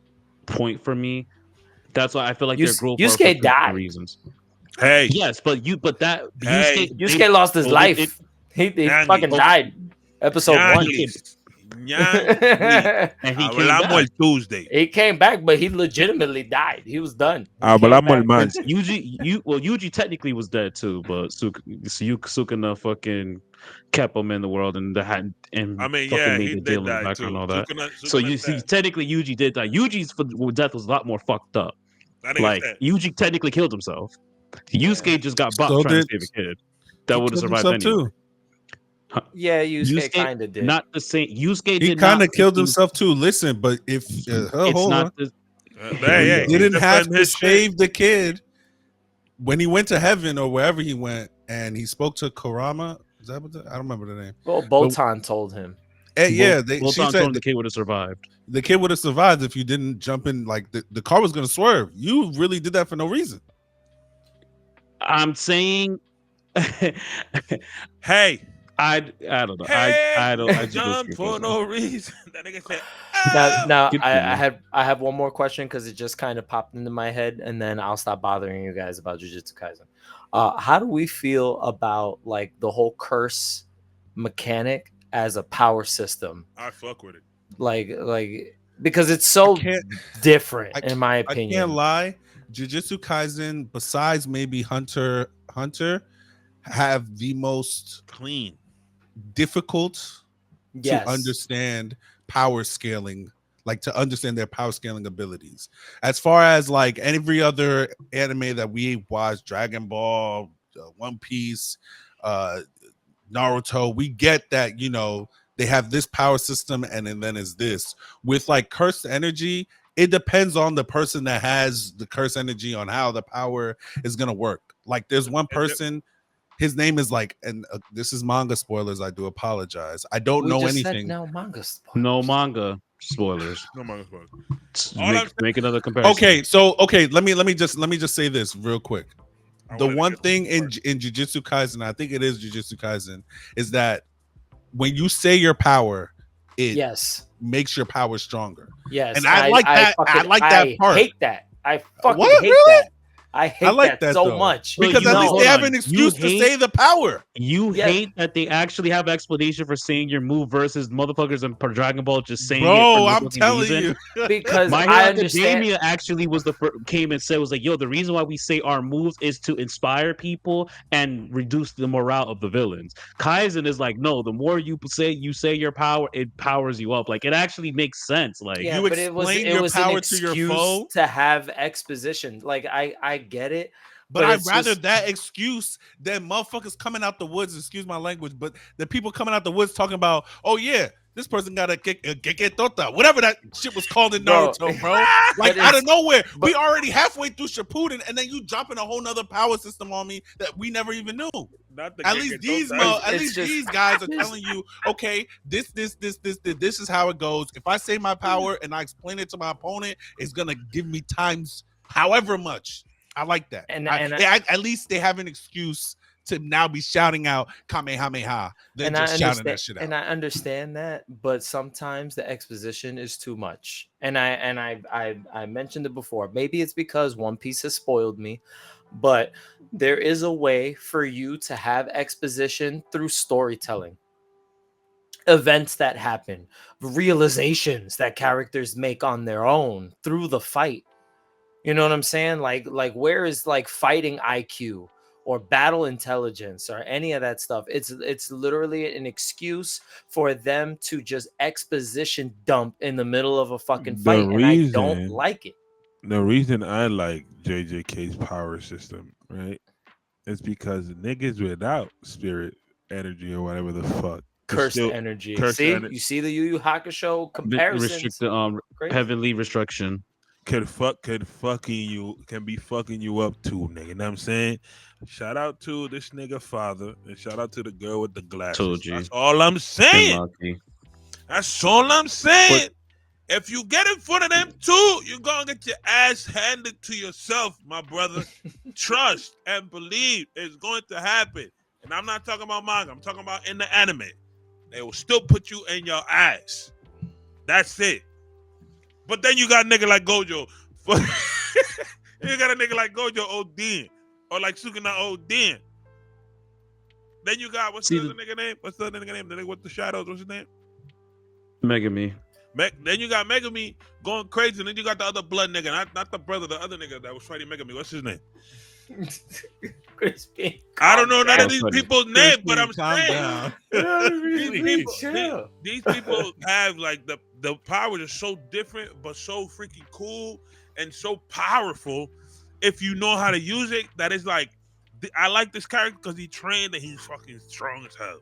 [SPEAKER 2] point for me. That's why I feel like their growth are for
[SPEAKER 3] Yusuke
[SPEAKER 2] different
[SPEAKER 3] died.
[SPEAKER 2] reasons.
[SPEAKER 4] Hey,
[SPEAKER 2] Yes, but
[SPEAKER 3] Yusuke lost his life. He fucking died. Episode 1.
[SPEAKER 2] And he came
[SPEAKER 4] Hablamos el
[SPEAKER 2] back.
[SPEAKER 4] Tuesday.
[SPEAKER 3] He came back, but he legitimately died. He was done.
[SPEAKER 4] Hablamos el man.
[SPEAKER 2] Yuji technically was dead too, but Sukuna fucking kept him in the world and made the deal in the background and all that. So you see, technically Yuji did die. Yuji's death was a lot more fucked up. Like Yuji technically killed himself. Yusuke just got bopped trying to save a kid that would have survived anyway.
[SPEAKER 1] Too.
[SPEAKER 3] Yeah, Yusuke kind of did.
[SPEAKER 2] Not the same. Yusuke
[SPEAKER 1] he kind of killed himself too. Listen, but if
[SPEAKER 2] it's
[SPEAKER 1] hold
[SPEAKER 2] not
[SPEAKER 1] on.
[SPEAKER 4] Hey,
[SPEAKER 1] He didn't have
[SPEAKER 4] defend
[SPEAKER 1] to
[SPEAKER 4] his shit.
[SPEAKER 1] save the kid when he went to heaven or wherever he went, and he spoke to Kurama. Is that I don't remember the name.
[SPEAKER 3] Well, Botan told him.
[SPEAKER 1] Yeah, she
[SPEAKER 2] Bolton
[SPEAKER 1] said
[SPEAKER 2] told him the kid would have survived.
[SPEAKER 1] the kid would have survived if you didn't jump in. Like the car was going to swerve. You really did that for no reason.
[SPEAKER 2] I'm saying,
[SPEAKER 4] Hey,
[SPEAKER 2] I don't know.
[SPEAKER 4] hey,
[SPEAKER 2] I don't. I just
[SPEAKER 4] jump
[SPEAKER 2] disagree
[SPEAKER 4] for
[SPEAKER 2] with
[SPEAKER 4] no reason. That nigga said,
[SPEAKER 3] Now
[SPEAKER 2] Good
[SPEAKER 3] I,
[SPEAKER 2] for
[SPEAKER 3] I
[SPEAKER 2] you.
[SPEAKER 3] have one more question because it just kind of popped into my head, and then I'll stop bothering you guys about Jujutsu Kaisen. How do we feel about like the whole curse mechanic as a power system?
[SPEAKER 4] I fuck with it.
[SPEAKER 3] Like because it's so
[SPEAKER 1] can't-
[SPEAKER 3] different,
[SPEAKER 1] I
[SPEAKER 3] in my
[SPEAKER 1] I can't
[SPEAKER 3] opinion.
[SPEAKER 1] lie. Jujutsu Kaisen, besides maybe Hunter, have the most
[SPEAKER 4] Clean.
[SPEAKER 1] difficult
[SPEAKER 3] Yes.
[SPEAKER 1] to understand power scaling, like to understand their power scaling abilities. As far as like every other anime that we watch, Dragon Ball, One Piece, Naruto, we get that, they have this power system and then is this. With like cursed energy, it depends on the person that has the cursed energy on how the power is going to work. Like there's one person, his name is like, and this is manga spoilers, I do apologize. I don't
[SPEAKER 3] We
[SPEAKER 1] know
[SPEAKER 3] just said
[SPEAKER 1] anything.
[SPEAKER 3] no manga spoilers.
[SPEAKER 2] No manga spoilers.
[SPEAKER 4] No manga spoilers.
[SPEAKER 2] Make another comparison.
[SPEAKER 1] Okay, let me just say this real quick.
[SPEAKER 4] I
[SPEAKER 1] The
[SPEAKER 4] wanted to
[SPEAKER 1] one
[SPEAKER 4] get
[SPEAKER 1] thing
[SPEAKER 4] this
[SPEAKER 1] in
[SPEAKER 4] part.
[SPEAKER 1] Jujutsu Kaisen, I think it is Jujutsu Kaisen, is that when you say your power, it
[SPEAKER 3] Yes.
[SPEAKER 1] makes your power stronger.
[SPEAKER 3] Yes.
[SPEAKER 1] And I like that. I like that part.
[SPEAKER 3] I hate that. I fucking
[SPEAKER 1] What?
[SPEAKER 3] hate
[SPEAKER 1] Really?
[SPEAKER 3] that. I hate
[SPEAKER 1] like
[SPEAKER 3] that
[SPEAKER 1] that,
[SPEAKER 3] so
[SPEAKER 1] though.
[SPEAKER 3] much.
[SPEAKER 1] Because
[SPEAKER 2] you
[SPEAKER 1] at least
[SPEAKER 2] hold
[SPEAKER 1] they have
[SPEAKER 2] on.
[SPEAKER 1] an
[SPEAKER 2] You
[SPEAKER 1] excuse to
[SPEAKER 2] hate-
[SPEAKER 1] say the power.
[SPEAKER 2] You
[SPEAKER 3] Yeah.
[SPEAKER 2] hate that they actually have explanation for saying your move versus motherfuckers in Dragon Ball just saying it
[SPEAKER 1] Bro,
[SPEAKER 2] for no
[SPEAKER 1] I'm
[SPEAKER 2] fucking
[SPEAKER 1] telling
[SPEAKER 2] reason.
[SPEAKER 1] you.
[SPEAKER 3] Because
[SPEAKER 2] My Hero
[SPEAKER 3] I understand.
[SPEAKER 2] Academia actually was came and said was like, yo, the reason why we say our moves is to inspire people and reduce the morale of the villains. Kaizen is like, no, the more you say your power, it powers you up. Like it actually makes sense. Like
[SPEAKER 3] Yeah,
[SPEAKER 1] You
[SPEAKER 3] but it was
[SPEAKER 1] explain your
[SPEAKER 3] an
[SPEAKER 1] power to your
[SPEAKER 3] excuse
[SPEAKER 1] foe?
[SPEAKER 3] to have exposition. Like I get it,
[SPEAKER 1] But I'd
[SPEAKER 3] it's
[SPEAKER 1] rather
[SPEAKER 3] just-
[SPEAKER 1] that excuse than motherfuckers coming out the woods, excuse my language, but the people coming out the woods talking about, oh yeah, this person got a tota, whatever that shit was called in
[SPEAKER 3] Bro,
[SPEAKER 1] Naruto, bro.
[SPEAKER 3] but
[SPEAKER 1] Like out of
[SPEAKER 3] it's-
[SPEAKER 1] nowhere.
[SPEAKER 3] but-
[SPEAKER 1] We already halfway through Shippuden, and then you dropping a whole nother power system on me that we never even knew.
[SPEAKER 4] Not the
[SPEAKER 1] At
[SPEAKER 4] Gege
[SPEAKER 1] least these
[SPEAKER 4] Tota.
[SPEAKER 3] It's just-
[SPEAKER 1] these guys are telling you, okay, this is how it goes. If I say my power and I explain it to my opponent, it's gonna give me times however much. I like that.
[SPEAKER 3] And
[SPEAKER 1] at least they have an excuse to now be shouting out Kamehameha than
[SPEAKER 3] and
[SPEAKER 1] just
[SPEAKER 3] I
[SPEAKER 1] shouting that
[SPEAKER 3] understand,
[SPEAKER 1] shit out.
[SPEAKER 3] and I understand that, but sometimes the exposition is too much. And I mentioned it before. Maybe it's because One Piece has spoiled me, but there is a way for you to have exposition through storytelling. Events that happen, realizations that characters make on their own through the fight. You know what I'm saying? Like where is like fighting IQ or battle intelligence or any of that stuff? It's literally an excuse for them to just exposition dump in the middle of a fucking
[SPEAKER 4] The
[SPEAKER 3] fight, and I don't
[SPEAKER 4] reason-
[SPEAKER 3] like it.
[SPEAKER 4] The reason I like JJK's power system, right, is because niggas without spirit energy or whatever the fuck.
[SPEAKER 3] Cursed
[SPEAKER 4] still
[SPEAKER 3] energy.
[SPEAKER 4] cursed
[SPEAKER 3] See,
[SPEAKER 4] ener-
[SPEAKER 3] you see the Yu Yu Hakusho comparisons.
[SPEAKER 2] restrict
[SPEAKER 3] Crazy.
[SPEAKER 2] heavenly restriction.
[SPEAKER 4] can be fucking you up too, nigga. You know what I'm saying? Shout out to this nigga father and shout out to the girl with the glasses.
[SPEAKER 2] Told you.
[SPEAKER 4] That's all I'm saying.
[SPEAKER 2] Macky.
[SPEAKER 4] That's all I'm saying. If you get in front of them too, you're gonna get your ass handed to yourself, my brother. Trust and believe it's going to happen. And I'm not talking about manga, I'm talking about in the anime. They will still put you in your ass. That's it. But then you got a nigga like Gojo. You got a nigga like Gojo ODing. Or like Sukuna ODing. Then you got, what's the other nigga name? What's the other nigga name? The nigga with the shadows, what's his name?
[SPEAKER 2] Megami.
[SPEAKER 4] Then you got Megami going crazy. And then you got the other blood nigga. Not the brother, the other nigga that was fighting Megami. What's his name?
[SPEAKER 3] Crispin.
[SPEAKER 4] I don't know none of
[SPEAKER 2] down.
[SPEAKER 4] these people's names, but I'm
[SPEAKER 1] Calm
[SPEAKER 4] saying
[SPEAKER 1] down.
[SPEAKER 4] these people have like the power is so different, but so freaking cool and so powerful. If you know how to use it, that is like, I like this character because he trained and he's fucking strong as hell.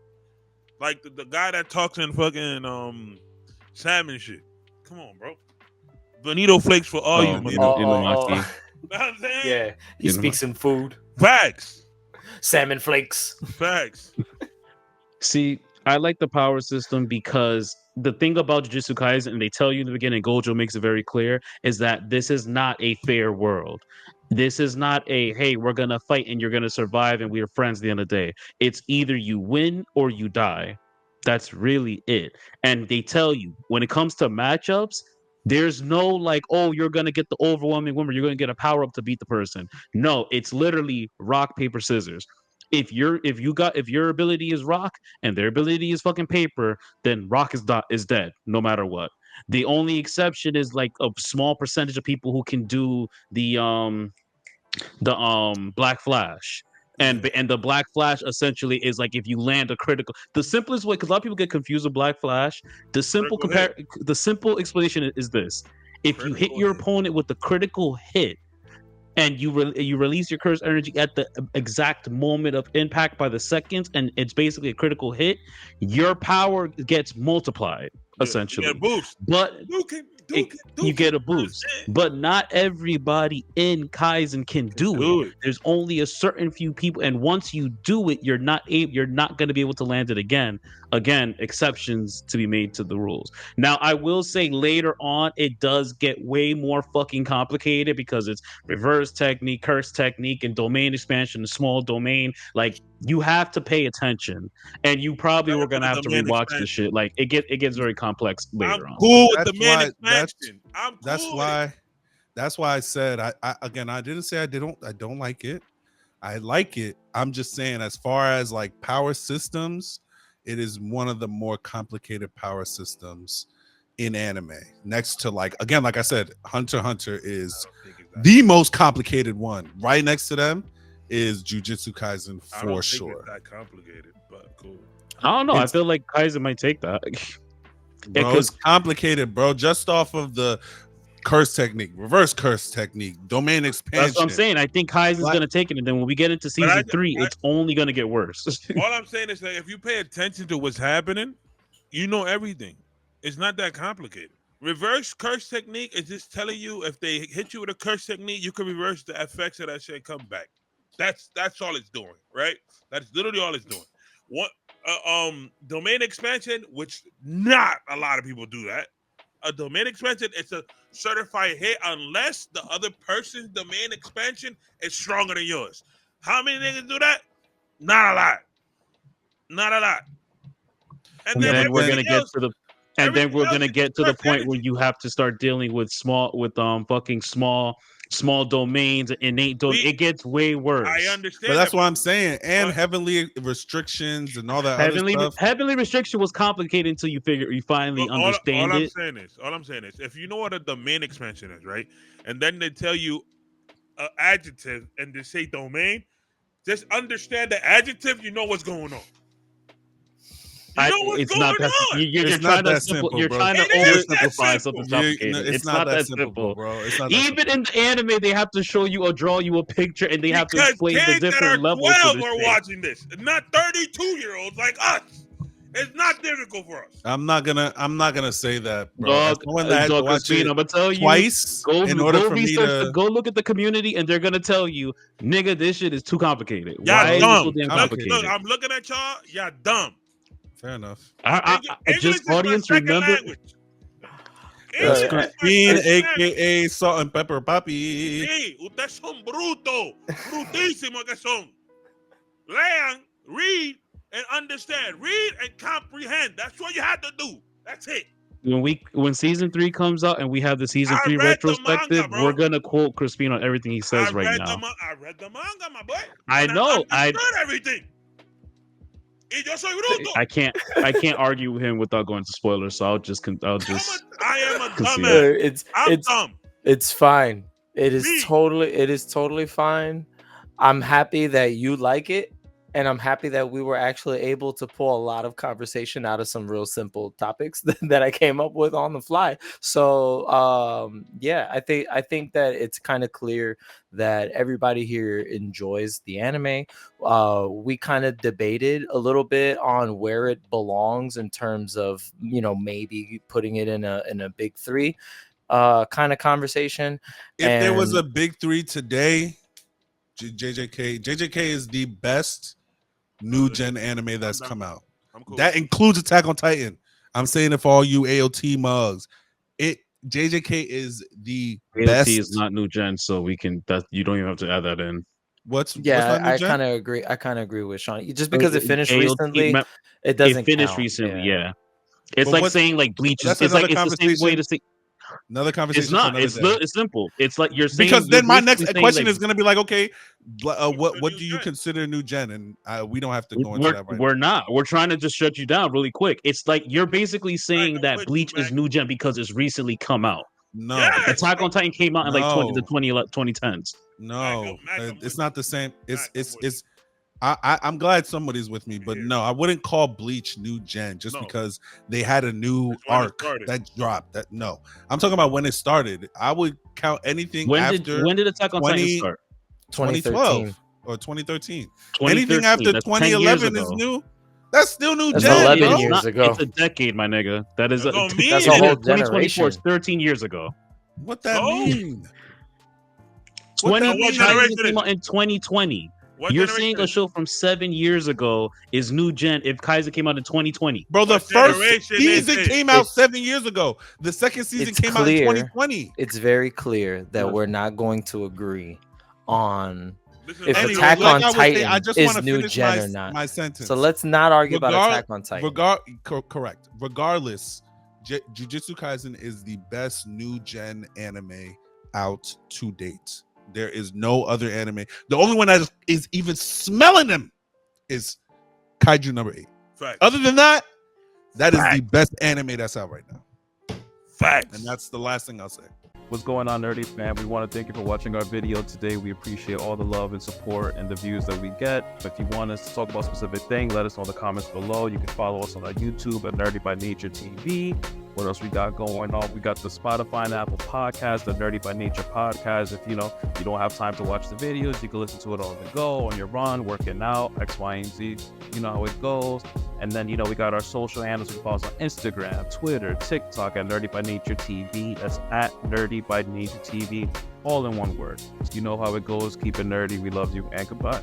[SPEAKER 4] Like the guy that talks in fucking Salmon shit. Come on, bro. Bonito flakes for all you
[SPEAKER 1] Oh,
[SPEAKER 4] niggas.
[SPEAKER 1] man.
[SPEAKER 2] Illuminati.
[SPEAKER 4] Know what I'm saying?
[SPEAKER 3] Yeah, he speaks in food.
[SPEAKER 4] Facts.
[SPEAKER 3] Salmon flakes.
[SPEAKER 4] Facts.
[SPEAKER 2] See, I like the power system because the thing about Jujutsu Kaisen, and they tell you in the beginning, Gojo makes it very clear, is that this is not a fair world. This is not a, hey, we're going to fight and you're going to survive and we're friends at the end of the day. It's either you win or you die. That's really it. And they tell you, when it comes to matchups, there's no like, oh, you're going to get the overwhelming win, or you're going to get a power up to beat the person. No, it's literally rock, paper, scissors. If your ability is rock and their ability is fucking paper, then rock is dead no matter what. The only exception is like a small percentage of people who can do the black flash. And the black flash essentially is like if you land a critical, the simplest way, because a lot of people get confused with black flash.
[SPEAKER 4] Critical hit.
[SPEAKER 2] The simple explanation is this: if you hit
[SPEAKER 4] Critical
[SPEAKER 2] your
[SPEAKER 4] hit.
[SPEAKER 2] opponent with the critical hit and you release your curse energy at the exact moment of impact by the seconds, and it's basically a critical hit, your power gets multiplied
[SPEAKER 4] Yeah, you get a
[SPEAKER 2] essentially.
[SPEAKER 4] boost.
[SPEAKER 2] But
[SPEAKER 4] You
[SPEAKER 2] you get a boost, but not everybody in Kaizen can do it. There's only a certain few people, and once you do it, you're not going to be able to land it again. Again, exceptions to be made to the rules. Now, I will say later on, it does get way more fucking complicated because it's reverse technique, curse technique, and domain expansion, a small domain. Like you have to pay attention, and you probably were gonna have to rewatch this shit. Like it gets very complex later on.
[SPEAKER 4] Cool with
[SPEAKER 1] That's
[SPEAKER 4] the man
[SPEAKER 1] why-
[SPEAKER 4] expansion. I'm cool
[SPEAKER 1] That's
[SPEAKER 4] with it.
[SPEAKER 1] why. That's why I said I again. I didn't say I didn't. I don't like it. I like it. I'm just saying, as far as like power systems, it is one of the more complicated power systems in anime. Next to like again, like I said, Hunter x Hunter is
[SPEAKER 4] I don't think it's that-
[SPEAKER 1] the most complicated one. Right next to them is Jujutsu Kaisen
[SPEAKER 4] I don't
[SPEAKER 1] for
[SPEAKER 4] think
[SPEAKER 1] sure.
[SPEAKER 4] it's that complicated, but cool.
[SPEAKER 2] I don't know. I
[SPEAKER 1] It's-
[SPEAKER 2] feel like Kaizen might take that.
[SPEAKER 1] Bro,
[SPEAKER 2] because-
[SPEAKER 1] it's complicated, bro. Just off of the curse technique, reverse curse technique, domain expansion.
[SPEAKER 2] That's what I'm saying. I think Kaizen's
[SPEAKER 1] Like-
[SPEAKER 2] gonna take it, and then when we get into
[SPEAKER 4] But I-
[SPEAKER 2] season 3, it's only gonna get worse.
[SPEAKER 4] All I'm saying is that if you pay attention to what's happening, you know everything. It's not that complicated. Reverse curse technique is just telling you if they hit you with a curse technique, you can reverse the effects of that shit, come back. That's all it's doing, right? That's literally all it's doing. What domain expansion, which not a lot of people do that. A domain expansion, it's a certified hit unless the other person's domain expansion is stronger than yours. How many niggas do that? Not a lot. Not a lot.
[SPEAKER 2] And then we're gonna get to the
[SPEAKER 4] everything else is
[SPEAKER 2] point
[SPEAKER 4] energy.
[SPEAKER 2] where you have to start dealing with fucking small domains, innate it gets way worse.
[SPEAKER 4] I understand.
[SPEAKER 1] But that's
[SPEAKER 4] that,
[SPEAKER 1] what I'm saying. And
[SPEAKER 4] but-
[SPEAKER 1] heavenly restrictions and all that
[SPEAKER 2] Heavenly
[SPEAKER 1] other stuff.
[SPEAKER 2] heavenly restriction was complicated until you finally
[SPEAKER 4] All
[SPEAKER 2] understand
[SPEAKER 4] I'm
[SPEAKER 2] it.
[SPEAKER 4] all I'm saying is, if you know what a domain expansion is, right, and then they tell you an adjective and they say domain, just understand the adjective. You know what's going on. You know what's
[SPEAKER 2] It's
[SPEAKER 4] going
[SPEAKER 2] not that
[SPEAKER 4] on.
[SPEAKER 2] you're
[SPEAKER 1] It's
[SPEAKER 2] trying
[SPEAKER 1] not
[SPEAKER 2] to
[SPEAKER 1] that simple,
[SPEAKER 2] you're
[SPEAKER 1] bro.
[SPEAKER 2] trying to
[SPEAKER 4] It is that
[SPEAKER 2] oversimplify
[SPEAKER 4] simple.
[SPEAKER 2] something complicated.
[SPEAKER 1] It's not that simple,
[SPEAKER 2] simple.
[SPEAKER 1] bro. It's not that
[SPEAKER 2] Even in the anime, they have to show you or draw you a picture, and they have to
[SPEAKER 4] Because
[SPEAKER 2] explain the
[SPEAKER 4] kids that are
[SPEAKER 2] different levels.
[SPEAKER 4] 12
[SPEAKER 2] to this
[SPEAKER 4] are
[SPEAKER 2] shit.
[SPEAKER 4] watching this, not 32-year-olds like us. It's not difficult for us.
[SPEAKER 1] I'm not gonna say that, bro.
[SPEAKER 2] Dog,
[SPEAKER 1] As someone that had to watch
[SPEAKER 2] Crispin,
[SPEAKER 1] it
[SPEAKER 2] I'm gonna tell you,
[SPEAKER 1] twice
[SPEAKER 2] go
[SPEAKER 1] in order for me
[SPEAKER 2] research,
[SPEAKER 1] to.
[SPEAKER 2] go look at the community, and they're gonna tell you, nigga, this shit is too complicated.
[SPEAKER 4] Y'all
[SPEAKER 2] Why is it
[SPEAKER 4] dumb.
[SPEAKER 2] so damn
[SPEAKER 1] Look,
[SPEAKER 2] complicated?
[SPEAKER 4] Look, I'm looking at y'all. Y'all dumb.
[SPEAKER 1] Fair enough.
[SPEAKER 4] English
[SPEAKER 2] Just
[SPEAKER 4] is my
[SPEAKER 2] audience,
[SPEAKER 4] second
[SPEAKER 2] remember.
[SPEAKER 4] language. English
[SPEAKER 3] That's
[SPEAKER 4] is my
[SPEAKER 1] Crispin,
[SPEAKER 4] second language.
[SPEAKER 1] aka Salt and Pepper Papi.
[SPEAKER 4] Sí, ustedes son brutos, brutísimos que son. Learn, read, and understand. Read and comprehend. That's what you have to do. That's it.
[SPEAKER 2] When season 3 comes out and we have the season
[SPEAKER 4] I
[SPEAKER 2] 3
[SPEAKER 4] read the
[SPEAKER 2] retrospective,
[SPEAKER 4] manga, bro.
[SPEAKER 2] we're gonna quote Crispin on everything he says right now.
[SPEAKER 4] I read the manga, my boy.
[SPEAKER 2] I
[SPEAKER 4] And
[SPEAKER 2] know.
[SPEAKER 4] I understood everything. Y yo soy bruto.
[SPEAKER 2] I can't argue with him without going to spoilers, so I'll just
[SPEAKER 4] I am a
[SPEAKER 2] concede.
[SPEAKER 4] dumbass. I'm
[SPEAKER 3] It's
[SPEAKER 4] dumb.
[SPEAKER 3] it's fine. It is
[SPEAKER 4] Me.
[SPEAKER 3] totally fine. I'm happy that you like it, and I'm happy that we were actually able to pull a lot of conversation out of some real simple topics that I came up with on the fly. So yeah, I think that it's kind of clear that everybody here enjoys the anime. We kind of debated a little bit on where it belongs in terms of, maybe putting it in a big 3. kind of conversation.
[SPEAKER 1] If there was
[SPEAKER 3] And
[SPEAKER 1] a big three today, JJK is the best new gen anime that's come out.
[SPEAKER 4] I'm cool.
[SPEAKER 1] That includes Attack on Titan. I'm saying it for all you AOT mugs. JJK is the best.
[SPEAKER 2] AOT is not new gen, so we can. That you don't even have to add that in.
[SPEAKER 1] What's
[SPEAKER 3] yeah,
[SPEAKER 1] not new
[SPEAKER 3] I
[SPEAKER 1] gen?
[SPEAKER 3] kind of agree. I kind of agree with Shawny. Just because it finished
[SPEAKER 2] AOT
[SPEAKER 3] recently, it doesn't
[SPEAKER 2] It finished
[SPEAKER 3] count.
[SPEAKER 2] recently, yeah. It's
[SPEAKER 1] But
[SPEAKER 2] like
[SPEAKER 1] what-
[SPEAKER 2] saying like Bleach is.
[SPEAKER 1] that's
[SPEAKER 2] It's like
[SPEAKER 1] another
[SPEAKER 2] it's the same way to
[SPEAKER 1] conversation.
[SPEAKER 2] say.
[SPEAKER 1] Another conversation.
[SPEAKER 2] It's
[SPEAKER 1] for
[SPEAKER 2] not.
[SPEAKER 1] another
[SPEAKER 2] It's
[SPEAKER 1] day.
[SPEAKER 2] it's simple. It's like you're saying
[SPEAKER 1] Because
[SPEAKER 2] you're
[SPEAKER 1] then my next
[SPEAKER 2] basically saying,
[SPEAKER 1] question
[SPEAKER 2] like,
[SPEAKER 1] is going to be like, okay, what
[SPEAKER 4] the
[SPEAKER 1] what
[SPEAKER 4] new
[SPEAKER 1] do you
[SPEAKER 4] gen?
[SPEAKER 1] consider new gen? And we don't have to go into that right
[SPEAKER 2] we're not. We're trying to just shut you down really quick. It's like you're basically saying
[SPEAKER 4] I'm
[SPEAKER 2] that
[SPEAKER 4] with you,
[SPEAKER 2] Bleach is
[SPEAKER 4] Mac.
[SPEAKER 2] new gen because it's recently come out.
[SPEAKER 1] now. No,
[SPEAKER 4] Yes!
[SPEAKER 2] Attack on Titan came out in like
[SPEAKER 1] No.
[SPEAKER 2] the 2010s.
[SPEAKER 1] no,
[SPEAKER 4] Mac, I'm
[SPEAKER 1] it's
[SPEAKER 4] with
[SPEAKER 1] not
[SPEAKER 4] you.
[SPEAKER 1] the same.
[SPEAKER 4] Mac, I'm with
[SPEAKER 1] It's. I'm glad somebody's with me, but
[SPEAKER 4] Yeah.
[SPEAKER 1] no, I wouldn't call Bleach new gen just
[SPEAKER 4] No.
[SPEAKER 1] because they had a new
[SPEAKER 4] It's when it
[SPEAKER 1] arc
[SPEAKER 4] started.
[SPEAKER 1] that dropped. That no, I'm talking about when it started. I would count anything
[SPEAKER 2] When
[SPEAKER 1] after
[SPEAKER 2] did Attack on Titan
[SPEAKER 1] 20
[SPEAKER 2] start?
[SPEAKER 3] 2013.
[SPEAKER 1] 2012 or 2013.
[SPEAKER 2] 2013.
[SPEAKER 1] Anything after
[SPEAKER 2] That's 10 years
[SPEAKER 1] 2011 is
[SPEAKER 2] ago.
[SPEAKER 1] new. That's still new
[SPEAKER 3] That's
[SPEAKER 1] gen,
[SPEAKER 3] 11
[SPEAKER 1] bro.
[SPEAKER 3] years ago.
[SPEAKER 2] It's a decade, my nigga. That is
[SPEAKER 4] That don't mean
[SPEAKER 3] That's a
[SPEAKER 4] it.
[SPEAKER 3] whole
[SPEAKER 2] 2024 is
[SPEAKER 3] generation.
[SPEAKER 2] 13 years ago.
[SPEAKER 1] What that
[SPEAKER 4] So?
[SPEAKER 1] mean? What
[SPEAKER 2] 20
[SPEAKER 1] that
[SPEAKER 4] what
[SPEAKER 1] mean?
[SPEAKER 4] generation
[SPEAKER 2] came
[SPEAKER 4] is
[SPEAKER 2] out in 2020.
[SPEAKER 4] What
[SPEAKER 2] You're
[SPEAKER 4] generation
[SPEAKER 2] saying a
[SPEAKER 4] is
[SPEAKER 2] show from 7 years ago is new gen if Kaiser came out in 2020.
[SPEAKER 1] Bro, the
[SPEAKER 4] What
[SPEAKER 1] first
[SPEAKER 4] generation
[SPEAKER 1] season
[SPEAKER 4] is it?
[SPEAKER 1] came out
[SPEAKER 3] It's-
[SPEAKER 1] 7 years ago. The second season
[SPEAKER 3] it's
[SPEAKER 1] came out in
[SPEAKER 3] clear.
[SPEAKER 1] 2020.
[SPEAKER 3] It's very clear that
[SPEAKER 2] Yeah.
[SPEAKER 3] we're not going to agree on
[SPEAKER 4] This is
[SPEAKER 3] if
[SPEAKER 4] my
[SPEAKER 1] Anyway,
[SPEAKER 3] Attack
[SPEAKER 1] like
[SPEAKER 3] on
[SPEAKER 1] I was saying,
[SPEAKER 3] Titan
[SPEAKER 1] I just
[SPEAKER 3] is
[SPEAKER 1] want to
[SPEAKER 3] new
[SPEAKER 1] finish
[SPEAKER 3] gen or not.
[SPEAKER 1] my sentence.
[SPEAKER 3] So let's not argue about
[SPEAKER 1] Regar-
[SPEAKER 3] Attack on Titan.
[SPEAKER 1] Correct. Regardless, Jujutsu Kaisen is the best new gen anime out to date. There is no other anime. The only one that is even smelling them is Kaiju number 8.
[SPEAKER 4] Facts.
[SPEAKER 1] Other than that, that is the
[SPEAKER 4] Facts.
[SPEAKER 1] best anime that's out right now.
[SPEAKER 4] Facts.
[SPEAKER 1] And that's the last thing I'll say.
[SPEAKER 5] What's going on, nerdy fam? We want to thank you for watching our video today. We appreciate all the love and support and the views that we get. If you want us to talk about a specific thing, let us know in the comments below. You can follow us on our YouTube at Nerdy by Nature TV. What else we got going on? We got the Spotify and Apple podcast, the Nerdy by Nature podcast. If you don't have time to watch the videos, you can listen to it on the go, on your run, working out, X, Y, and Z. You know how it goes. And then, we got our social handles. You can follow us on Instagram, Twitter, TikTok at Nerdy by Nature TV. That's at Nerdy by Nature TV, all in one word. You know how it goes. Keep it nerdy. We love you, and goodbye.